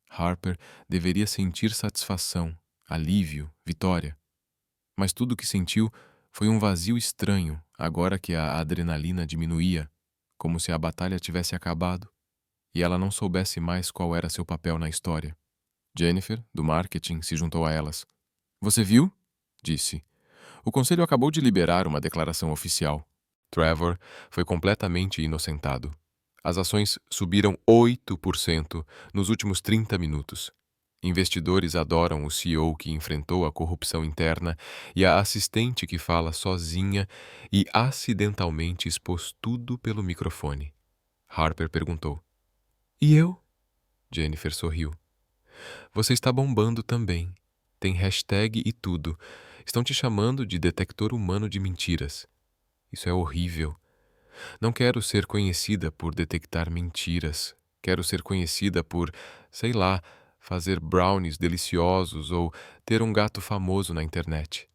Harper deveria sentir satisfação, alívio, vitória. Mas tudo o que sentiu foi um vazio estranho, agora que a adrenalina diminuía, como se a batalha tivesse acabado, e ela não soubesse mais qual era seu papel na história. Jennifer, do marketing, se juntou a elas. Você viu? Disse. O conselho acabou de liberar uma declaração oficial. Trevor foi completamente inocentado. As ações subiram 8% nos últimos 30 minutos. Investidores adoram o CEO que enfrentou a corrupção interna e a assistente que fala sozinha e acidentalmente expôs tudo pelo microfone. Harper perguntou. E eu? Jennifer sorriu. Você está bombando também. Tem hashtag e tudo. Estão te chamando de detector humano de mentiras. Isso é horrível. Não quero ser conhecida por detectar mentiras. Quero ser conhecida por, sei lá, fazer brownies deliciosos ou ter um gato famoso na internet.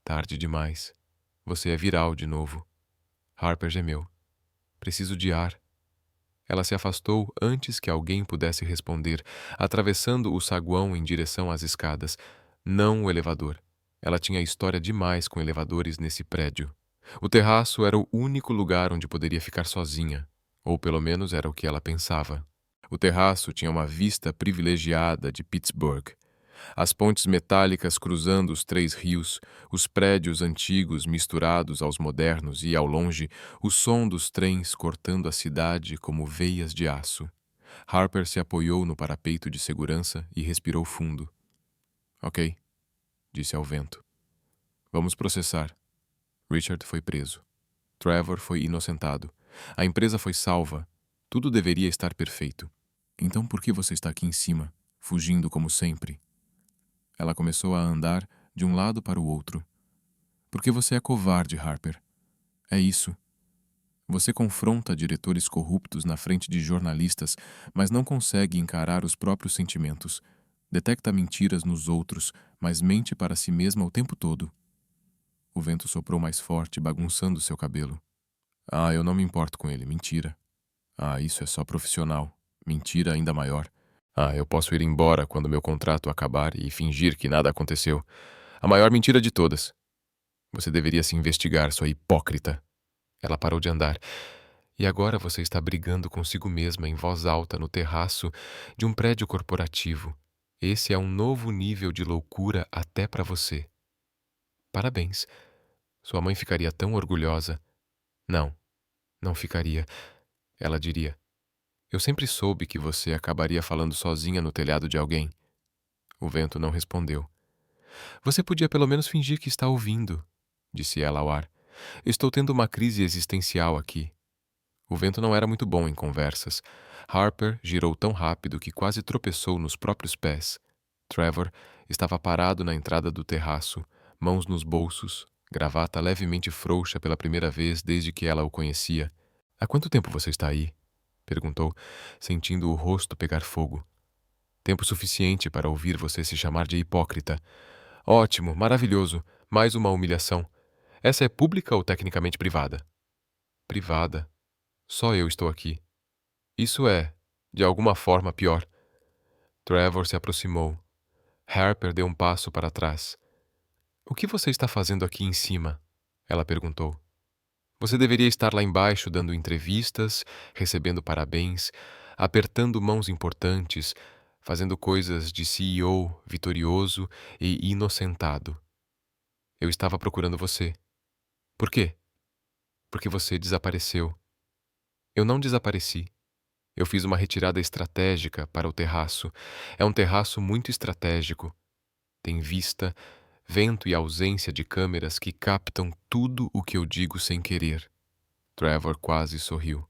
Tarde demais. Você é viral de novo. Harper gemeu. Preciso de ar. Ela se afastou antes que alguém pudesse responder, atravessando o saguão em direção às escadas. Não o elevador. Ela tinha história demais com elevadores nesse prédio. O terraço era o único lugar onde poderia ficar sozinha, ou pelo menos era o que ela pensava. O terraço tinha uma vista privilegiada de Pittsburgh. As pontes metálicas cruzando os 3 rios, os prédios antigos misturados aos modernos e, ao longe, o som dos trens cortando a cidade como veias de aço. Harper se apoiou no parapeito de segurança e respirou fundo. Ok, disse ao vento. Vamos processar. Richard foi preso. Trevor foi inocentado. A empresa foi salva. Tudo deveria estar perfeito. Então por que você está aqui em cima, fugindo como sempre? Ela começou a andar de um lado para o outro. Porque você é covarde, Harper. É isso. Você confronta diretores corruptos na frente de jornalistas, mas não consegue encarar os próprios sentimentos. Detecta mentiras nos outros, mas mente para si mesma o tempo todo. O vento soprou mais forte, bagunçando seu cabelo. Ah, eu não me importo com ele. Mentira. Ah, isso é só profissional. Mentira ainda maior. Ah, eu posso ir embora quando meu contrato acabar e fingir que nada aconteceu. A maior mentira de todas. Você deveria se investigar, sua hipócrita. Ela parou de andar. E agora você está brigando consigo mesma em voz alta no terraço de um prédio corporativo. Esse é um novo nível de loucura até para você. Parabéns. Sua mãe ficaria tão orgulhosa. Não, não ficaria. Ela diria. Eu sempre soube que você acabaria falando sozinha no telhado de alguém. O vento não respondeu. Você podia pelo menos fingir que está ouvindo, disse ela ao ar. Estou tendo uma crise existencial aqui. O vento não era muito bom em conversas. Harper girou tão rápido que quase tropeçou nos próprios pés. Trevor estava parado na entrada do terraço, mãos nos bolsos, gravata levemente frouxa pela primeira vez desde que ela o conhecia. Há quanto tempo você está aí? Perguntou, sentindo o rosto pegar fogo. Tempo suficiente para ouvir você se chamar de hipócrita. Ótimo, maravilhoso. Mais uma humilhação. Essa é pública ou tecnicamente privada? Privada. Só eu estou aqui. Isso é, de alguma forma, pior. Trevor se aproximou. Harper deu um passo para trás. O que você está fazendo aqui em cima? Ela perguntou. Você deveria estar lá embaixo dando entrevistas, recebendo parabéns, apertando mãos importantes, fazendo coisas de CEO vitorioso e inocentado. Eu estava procurando você. Por quê? Porque você desapareceu. Eu não desapareci. Eu fiz uma retirada estratégica para o terraço. É um terraço muito estratégico. Tem vista, vento e ausência de câmeras que captam tudo o que eu digo sem querer. Trevor quase sorriu.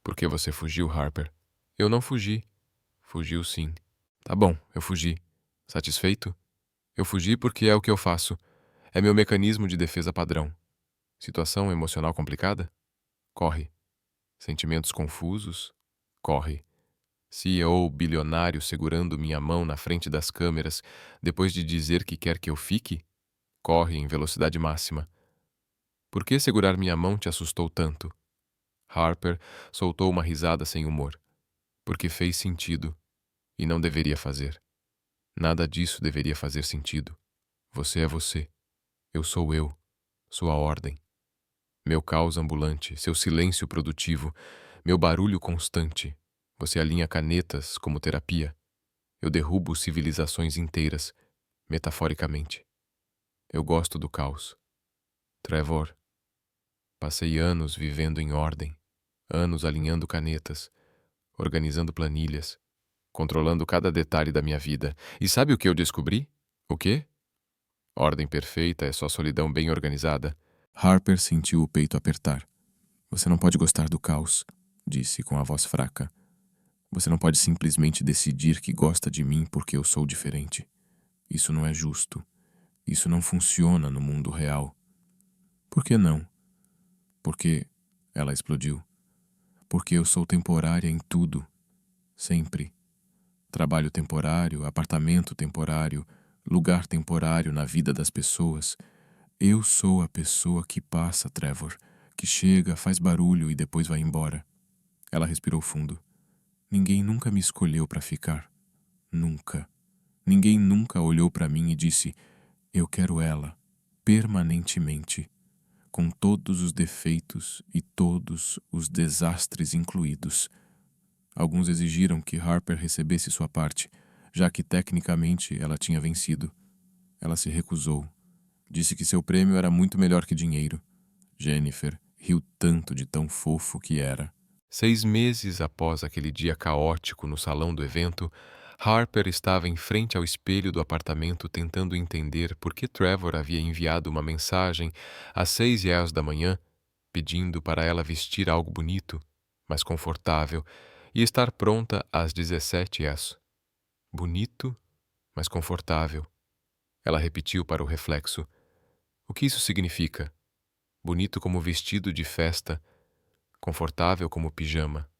Por que você fugiu, Harper? Eu não fugi. Fugiu sim. Tá bom, eu fugi. Satisfeito? Eu fugi porque é o que eu faço. É meu mecanismo de defesa padrão. Situação emocional complicada? Corre. Sentimentos confusos? Corre. CEO bilionário segurando minha mão na frente das câmeras depois de dizer que quer que eu fique? Corre em velocidade máxima. Por que segurar minha mão te assustou tanto? Harper soltou uma risada sem humor. Porque fez sentido. E não deveria fazer. Nada disso deveria fazer sentido. Você é você. Eu sou eu. Sua ordem. Meu caos ambulante, seu silêncio produtivo, meu barulho constante. Você alinha canetas como terapia. Eu derrubo civilizações inteiras, metaforicamente. Eu gosto do caos. Trevor. Passei anos vivendo em ordem, anos alinhando canetas, organizando planilhas, controlando cada detalhe da minha vida. E sabe o que eu descobri? O quê? Ordem perfeita é só solidão bem organizada. Harper sentiu o peito apertar. Você não pode gostar do caos, disse com a voz fraca. Você não pode simplesmente decidir que gosta de mim porque eu sou diferente. Isso não é justo. Isso não funciona no mundo real. Por que não? Porque, ela explodiu. Porque eu sou temporária em tudo. Sempre. Trabalho temporário, apartamento temporário, lugar temporário na vida das pessoas. Eu sou a pessoa que passa, Trevor, que chega, faz barulho e depois vai embora. Ela respirou fundo. Ninguém nunca me escolheu para ficar. Nunca. Ninguém nunca olhou para mim e disse: eu quero ela, permanentemente, com todos os defeitos e todos os desastres incluídos. Alguns exigiram que Harper recebesse sua parte, já que tecnicamente ela tinha vencido. Ela se recusou. Disse que seu prêmio era muito melhor que dinheiro. Jennifer riu tanto de tão fofo que era. 6 meses após aquele dia caótico no salão do evento, Harper estava em frente ao espelho do apartamento tentando entender por que Trevor havia enviado uma mensagem às 6 da manhã, pedindo para ela vestir algo bonito, mas confortável, e estar pronta às 17 horas. Bonito, mas confortável. Ela repetiu para o reflexo. O que isso significa? Bonito como vestido de festa, confortável como pijama.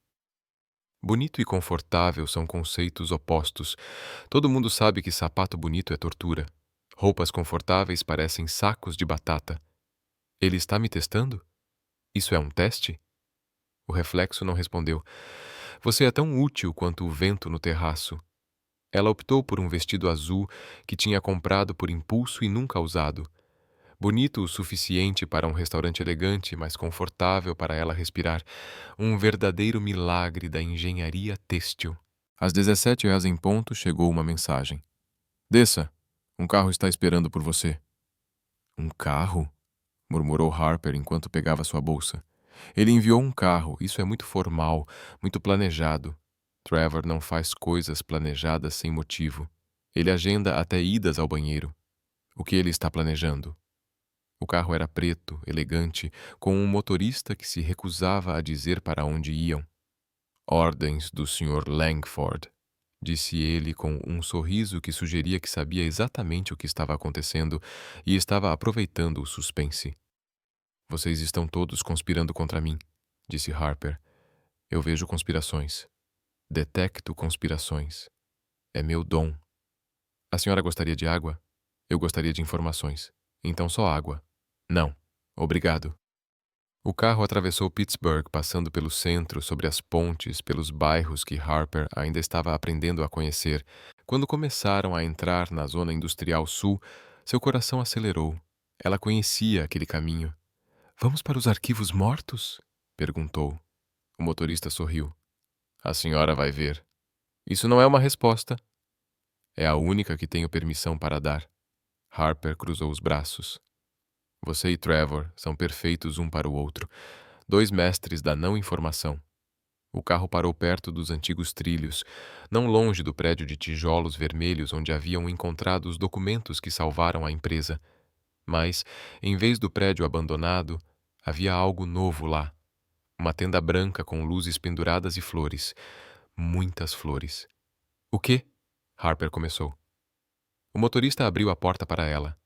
Bonito e confortável são conceitos opostos. Todo mundo sabe que sapato bonito é tortura. Roupas confortáveis parecem sacos de batata. Ele está me testando? Isso é um teste? O reflexo não respondeu. Você é tão útil quanto o vento no terraço. Ela optou por um vestido azul que tinha comprado por impulso e nunca usado. Bonito o suficiente para um restaurante elegante, mas confortável para ela respirar. Um verdadeiro milagre da engenharia têxtil. Às 17 horas em ponto, chegou uma mensagem. Desça. Um carro está esperando por você. Um carro? Murmurou Harper enquanto pegava sua bolsa. Ele enviou um carro, isso é muito formal, muito planejado. Trevor não faz coisas planejadas sem motivo. Ele agenda até idas ao banheiro. O que ele está planejando? O carro era preto, elegante, com um motorista que se recusava a dizer para onde iam. Ordens do Sr. Langford, disse ele com um sorriso que sugeria que sabia exatamente o que estava acontecendo e estava aproveitando o suspense. Vocês estão todos conspirando contra mim, disse Harper. Eu vejo conspirações. Detecto conspirações. É meu dom. A senhora gostaria de água? Eu gostaria de informações. Então só água. Não. Obrigado. O carro atravessou Pittsburgh, passando pelo centro, sobre as pontes, pelos bairros que Harper ainda estava aprendendo a conhecer. Quando começaram a entrar na zona industrial sul, seu coração acelerou. Ela conhecia aquele caminho. Vamos para os arquivos mortos? Perguntou. O motorista sorriu. A senhora vai ver. Isso não é uma resposta. É a única que tenho permissão para dar. Harper cruzou os braços. Você e Trevor são perfeitos um para o outro. 2 mestres da não informação. O carro parou perto dos antigos trilhos, não longe do prédio de tijolos vermelhos onde haviam encontrado os documentos que salvaram a empresa. Mas, em vez do prédio abandonado, havia algo novo lá. Uma tenda branca com luzes penduradas e flores. Muitas flores. O quê? Harper começou. O motorista abriu a porta para ela.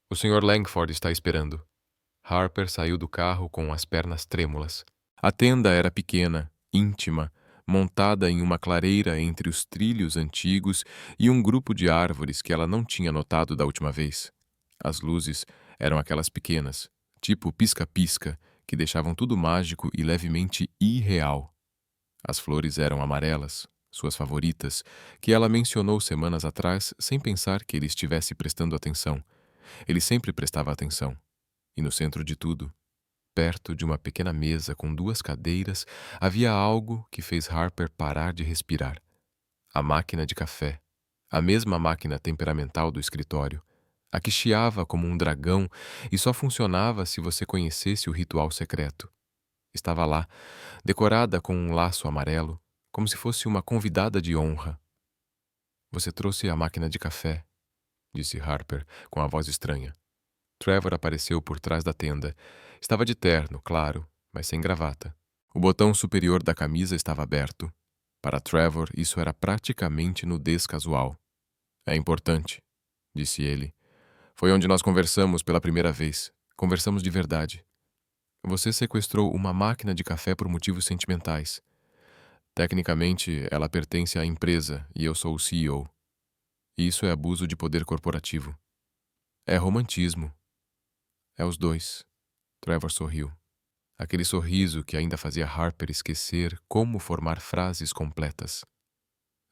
O Sr. Langford está esperando. Harper saiu do carro com as pernas trêmulas. A tenda era pequena, íntima, montada em uma clareira entre os trilhos antigos e um grupo de árvores que ela não tinha notado da última vez. As luzes eram aquelas pequenas, tipo pisca-pisca, que deixavam tudo mágico e levemente irreal. As flores eram amarelas, suas favoritas, que ela mencionou semanas atrás sem pensar que ele estivesse prestando atenção. Ele sempre prestava atenção. E no centro de tudo, perto de uma pequena mesa com 2 cadeiras, havia algo que fez Harper parar de respirar. A máquina de café. A mesma máquina temperamental do escritório. A que chiava como um dragão e só funcionava se você conhecesse o ritual secreto. Estava lá, decorada com um laço amarelo, como se fosse uma convidada de honra. Você trouxe a máquina de café, disse Harper, com a voz estranha. Trevor apareceu por trás da tenda. Estava de terno, claro, mas sem gravata. O botão superior da camisa estava aberto. Para Trevor, isso era praticamente nudez casual. É importante, disse ele. Foi onde nós conversamos pela primeira vez. Conversamos de verdade. Você sequestrou uma máquina de café por motivos sentimentais. Tecnicamente, ela pertence à empresa e eu sou o CEO. Isso é abuso de poder corporativo. É romantismo. É os dois. Trevor sorriu. Aquele sorriso que ainda fazia Harper esquecer como formar frases completas.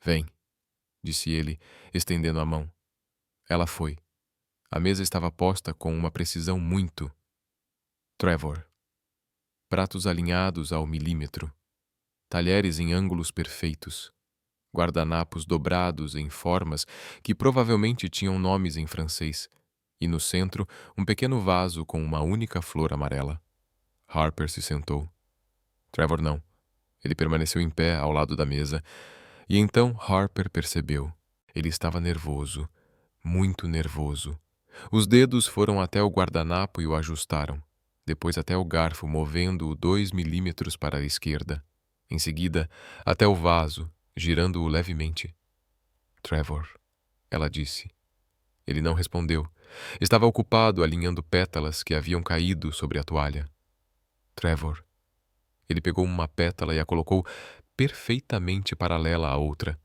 Vem, disse ele, estendendo a mão. Ela foi. A mesa estava posta com uma precisão muito. Trevor. Pratos alinhados ao milímetro. Talheres em ângulos perfeitos. Guardanapos dobrados em formas que provavelmente tinham nomes em francês. E no centro, um pequeno vaso com uma única flor amarela. Harper se sentou. Trevor não. Ele permaneceu em pé ao lado da mesa. E então Harper percebeu. Ele estava nervoso. Muito nervoso. Os dedos foram até o guardanapo e o ajustaram. Depois até o garfo, movendo-o 2 milímetros para a esquerda. Em seguida, até o vaso, girando-o levemente. Trevor, ela disse. Ele não respondeu. Estava ocupado alinhando pétalas que haviam caído sobre a toalha. Trevor. Ele pegou uma pétala e a colocou perfeitamente paralela à outra.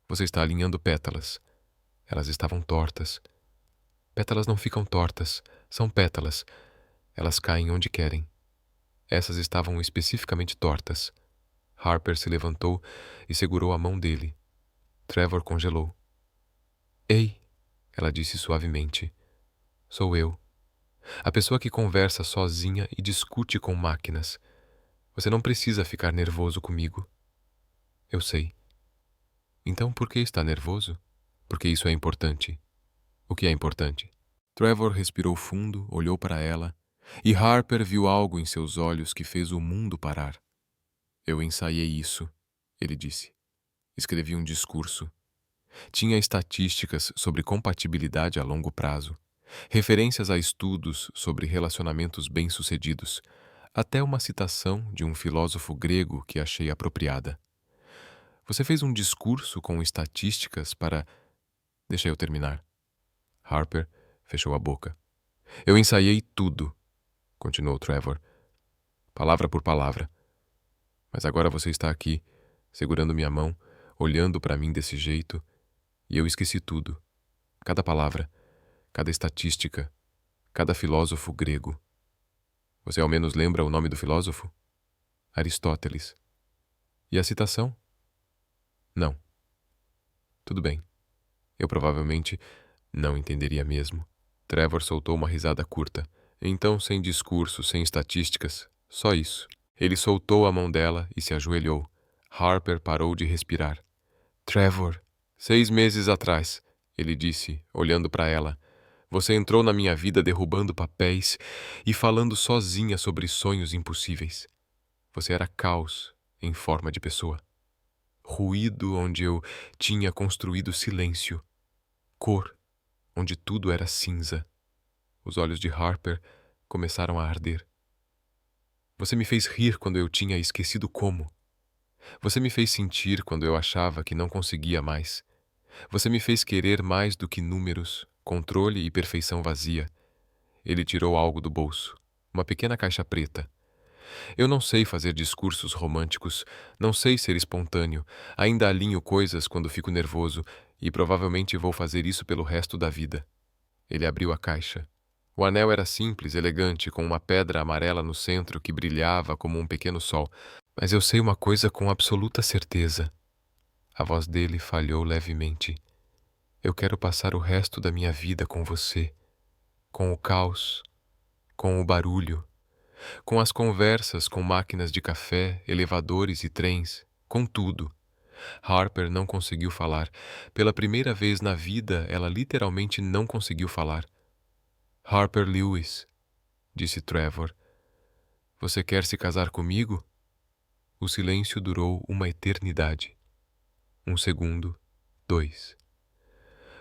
Você está alinhando pétalas. Elas estavam tortas. Pétalas não ficam tortas. São pétalas. Elas caem onde querem. Essas estavam especificamente tortas. Harper se levantou e segurou a mão dele. Trevor congelou. Ei, ela disse suavemente. Sou eu. A pessoa que conversa sozinha e discute com máquinas. Você não precisa ficar nervoso comigo. Eu sei. Então por que está nervoso? Porque isso é importante. O que é importante? Trevor respirou fundo, olhou para ela, e Harper viu algo em seus olhos que fez o mundo parar. Eu ensaiei isso, ele disse. Escrevi um discurso. Tinha estatísticas sobre compatibilidade a longo prazo, referências a estudos sobre relacionamentos bem-sucedidos, até uma citação de um filósofo grego que achei apropriada. Você fez um discurso com estatísticas para... Deixa eu terminar. Harper fechou a boca. Eu ensaiei tudo, continuou Trevor, palavra por palavra. Mas agora você está aqui, segurando minha mão, olhando para mim desse jeito, e eu esqueci tudo. Cada palavra, cada estatística, cada filósofo grego. Você ao menos lembra o nome do filósofo? Aristóteles. E a citação? Não. Tudo bem. Eu provavelmente não entenderia mesmo. Trevor soltou uma risada curta. Então, sem discurso, sem estatísticas, só isso. Ele soltou a mão dela e se ajoelhou. Harper parou de respirar. Trevor, 6 meses atrás, ele disse, olhando para ela. Você entrou na minha vida derrubando papéis e falando sozinha sobre sonhos impossíveis. Você era caos em forma de pessoa. Ruído onde eu tinha construído silêncio. Cor onde tudo era cinza. Os olhos de Harper começaram a arder. Você me fez rir quando eu tinha esquecido como. Você me fez sentir quando eu achava que não conseguia mais. Você me fez querer mais do que números, controle e perfeição vazia. Ele tirou algo do bolso, uma pequena caixa preta. Eu não sei fazer discursos românticos, não sei ser espontâneo, ainda alinho coisas quando fico nervoso e provavelmente vou fazer isso pelo resto da vida. Ele abriu a caixa. O anel era simples, elegante, com uma pedra amarela no centro que brilhava como um pequeno sol. Mas eu sei uma coisa com absoluta certeza. A voz dele falhou levemente. Eu quero passar o resto da minha vida com você, com o caos, com o barulho, com as conversas com máquinas de café, elevadores e trens, com tudo. Harper não conseguiu falar. Pela primeira vez na vida, ela literalmente não conseguiu falar. Harper Lewis, disse Trevor. Você quer se casar comigo? O silêncio durou uma eternidade. 1 segundo, 2.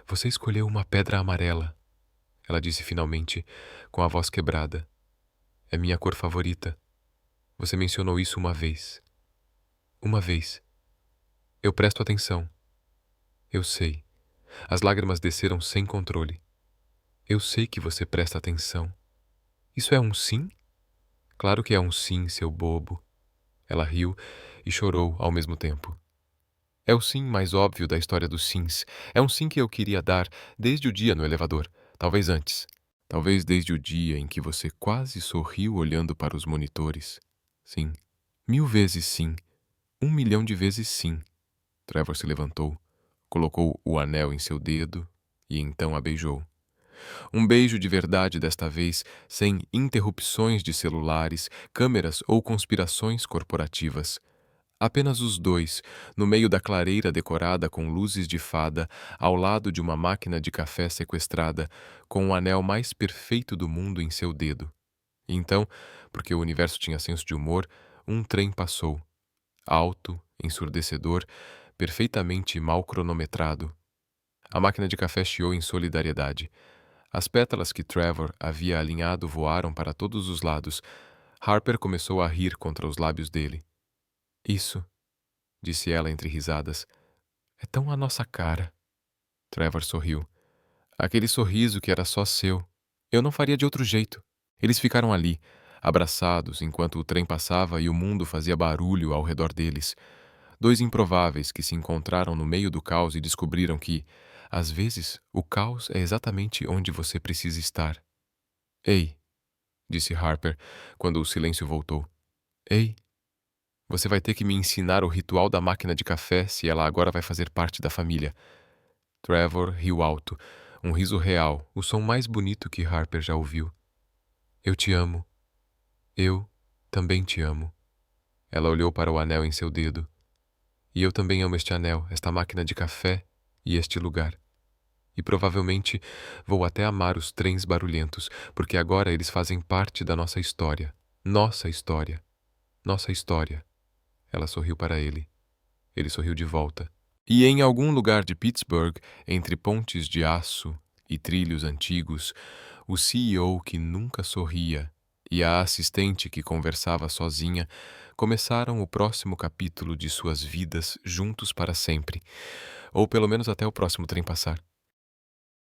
Você escolheu uma pedra amarela, ela disse finalmente, com a voz quebrada. É minha cor favorita. Você mencionou isso uma vez. Uma vez. Eu presto atenção. Eu sei. As lágrimas desceram sem controle. Eu sei que você presta atenção. Isso é um sim? Claro que é um sim, seu bobo. Ela riu e chorou ao mesmo tempo. É o sim mais óbvio da história dos sims. É um sim que eu queria dar desde o dia no elevador. Talvez antes. Talvez desde o dia em que você quase sorriu olhando para os monitores. Sim. 1000 vezes sim. 1 milhão de vezes sim. Trevor se levantou, colocou o anel em seu dedo e então a beijou. Um beijo de verdade desta vez, sem interrupções de celulares, câmeras ou conspirações corporativas. Apenas os dois, no meio da clareira decorada com luzes de fada, ao lado de uma máquina de café sequestrada, com o anel mais perfeito do mundo em seu dedo. E então, porque o universo tinha senso de humor, um trem passou. Alto, ensurdecedor, perfeitamente mal cronometrado. A máquina de café chiou em solidariedade. As pétalas que Trevor havia alinhado voaram para todos os lados. Harper começou a rir contra os lábios dele. Isso, disse ela entre risadas, é tão a nossa cara. Trevor sorriu. Aquele sorriso que era só seu. Eu não faria de outro jeito. Eles ficaram ali, abraçados, enquanto o trem passava e o mundo fazia barulho ao redor deles. Dois improváveis que se encontraram no meio do caos e descobriram que, às vezes, o caos é exatamente onde você precisa estar. Ei, disse Harper, quando o silêncio voltou. Ei, você vai ter que me ensinar o ritual da máquina de café se ela agora vai fazer parte da família. Trevor riu alto, um riso real, o som mais bonito que Harper já ouviu. Eu te amo. Eu também te amo. Ela olhou para o anel em seu dedo. E eu também amo este anel, esta máquina de café e este lugar. E provavelmente vou até amar os trens barulhentos, porque agora eles fazem parte da nossa história. Nossa história. Nossa história. Ela sorriu para ele. Ele sorriu de volta. E em algum lugar de Pittsburgh, entre pontes de aço e trilhos antigos, o CEO que nunca sorria e a assistente que conversava sozinha começaram o próximo capítulo de suas vidas juntos para sempre, ou pelo menos até o próximo trem passar.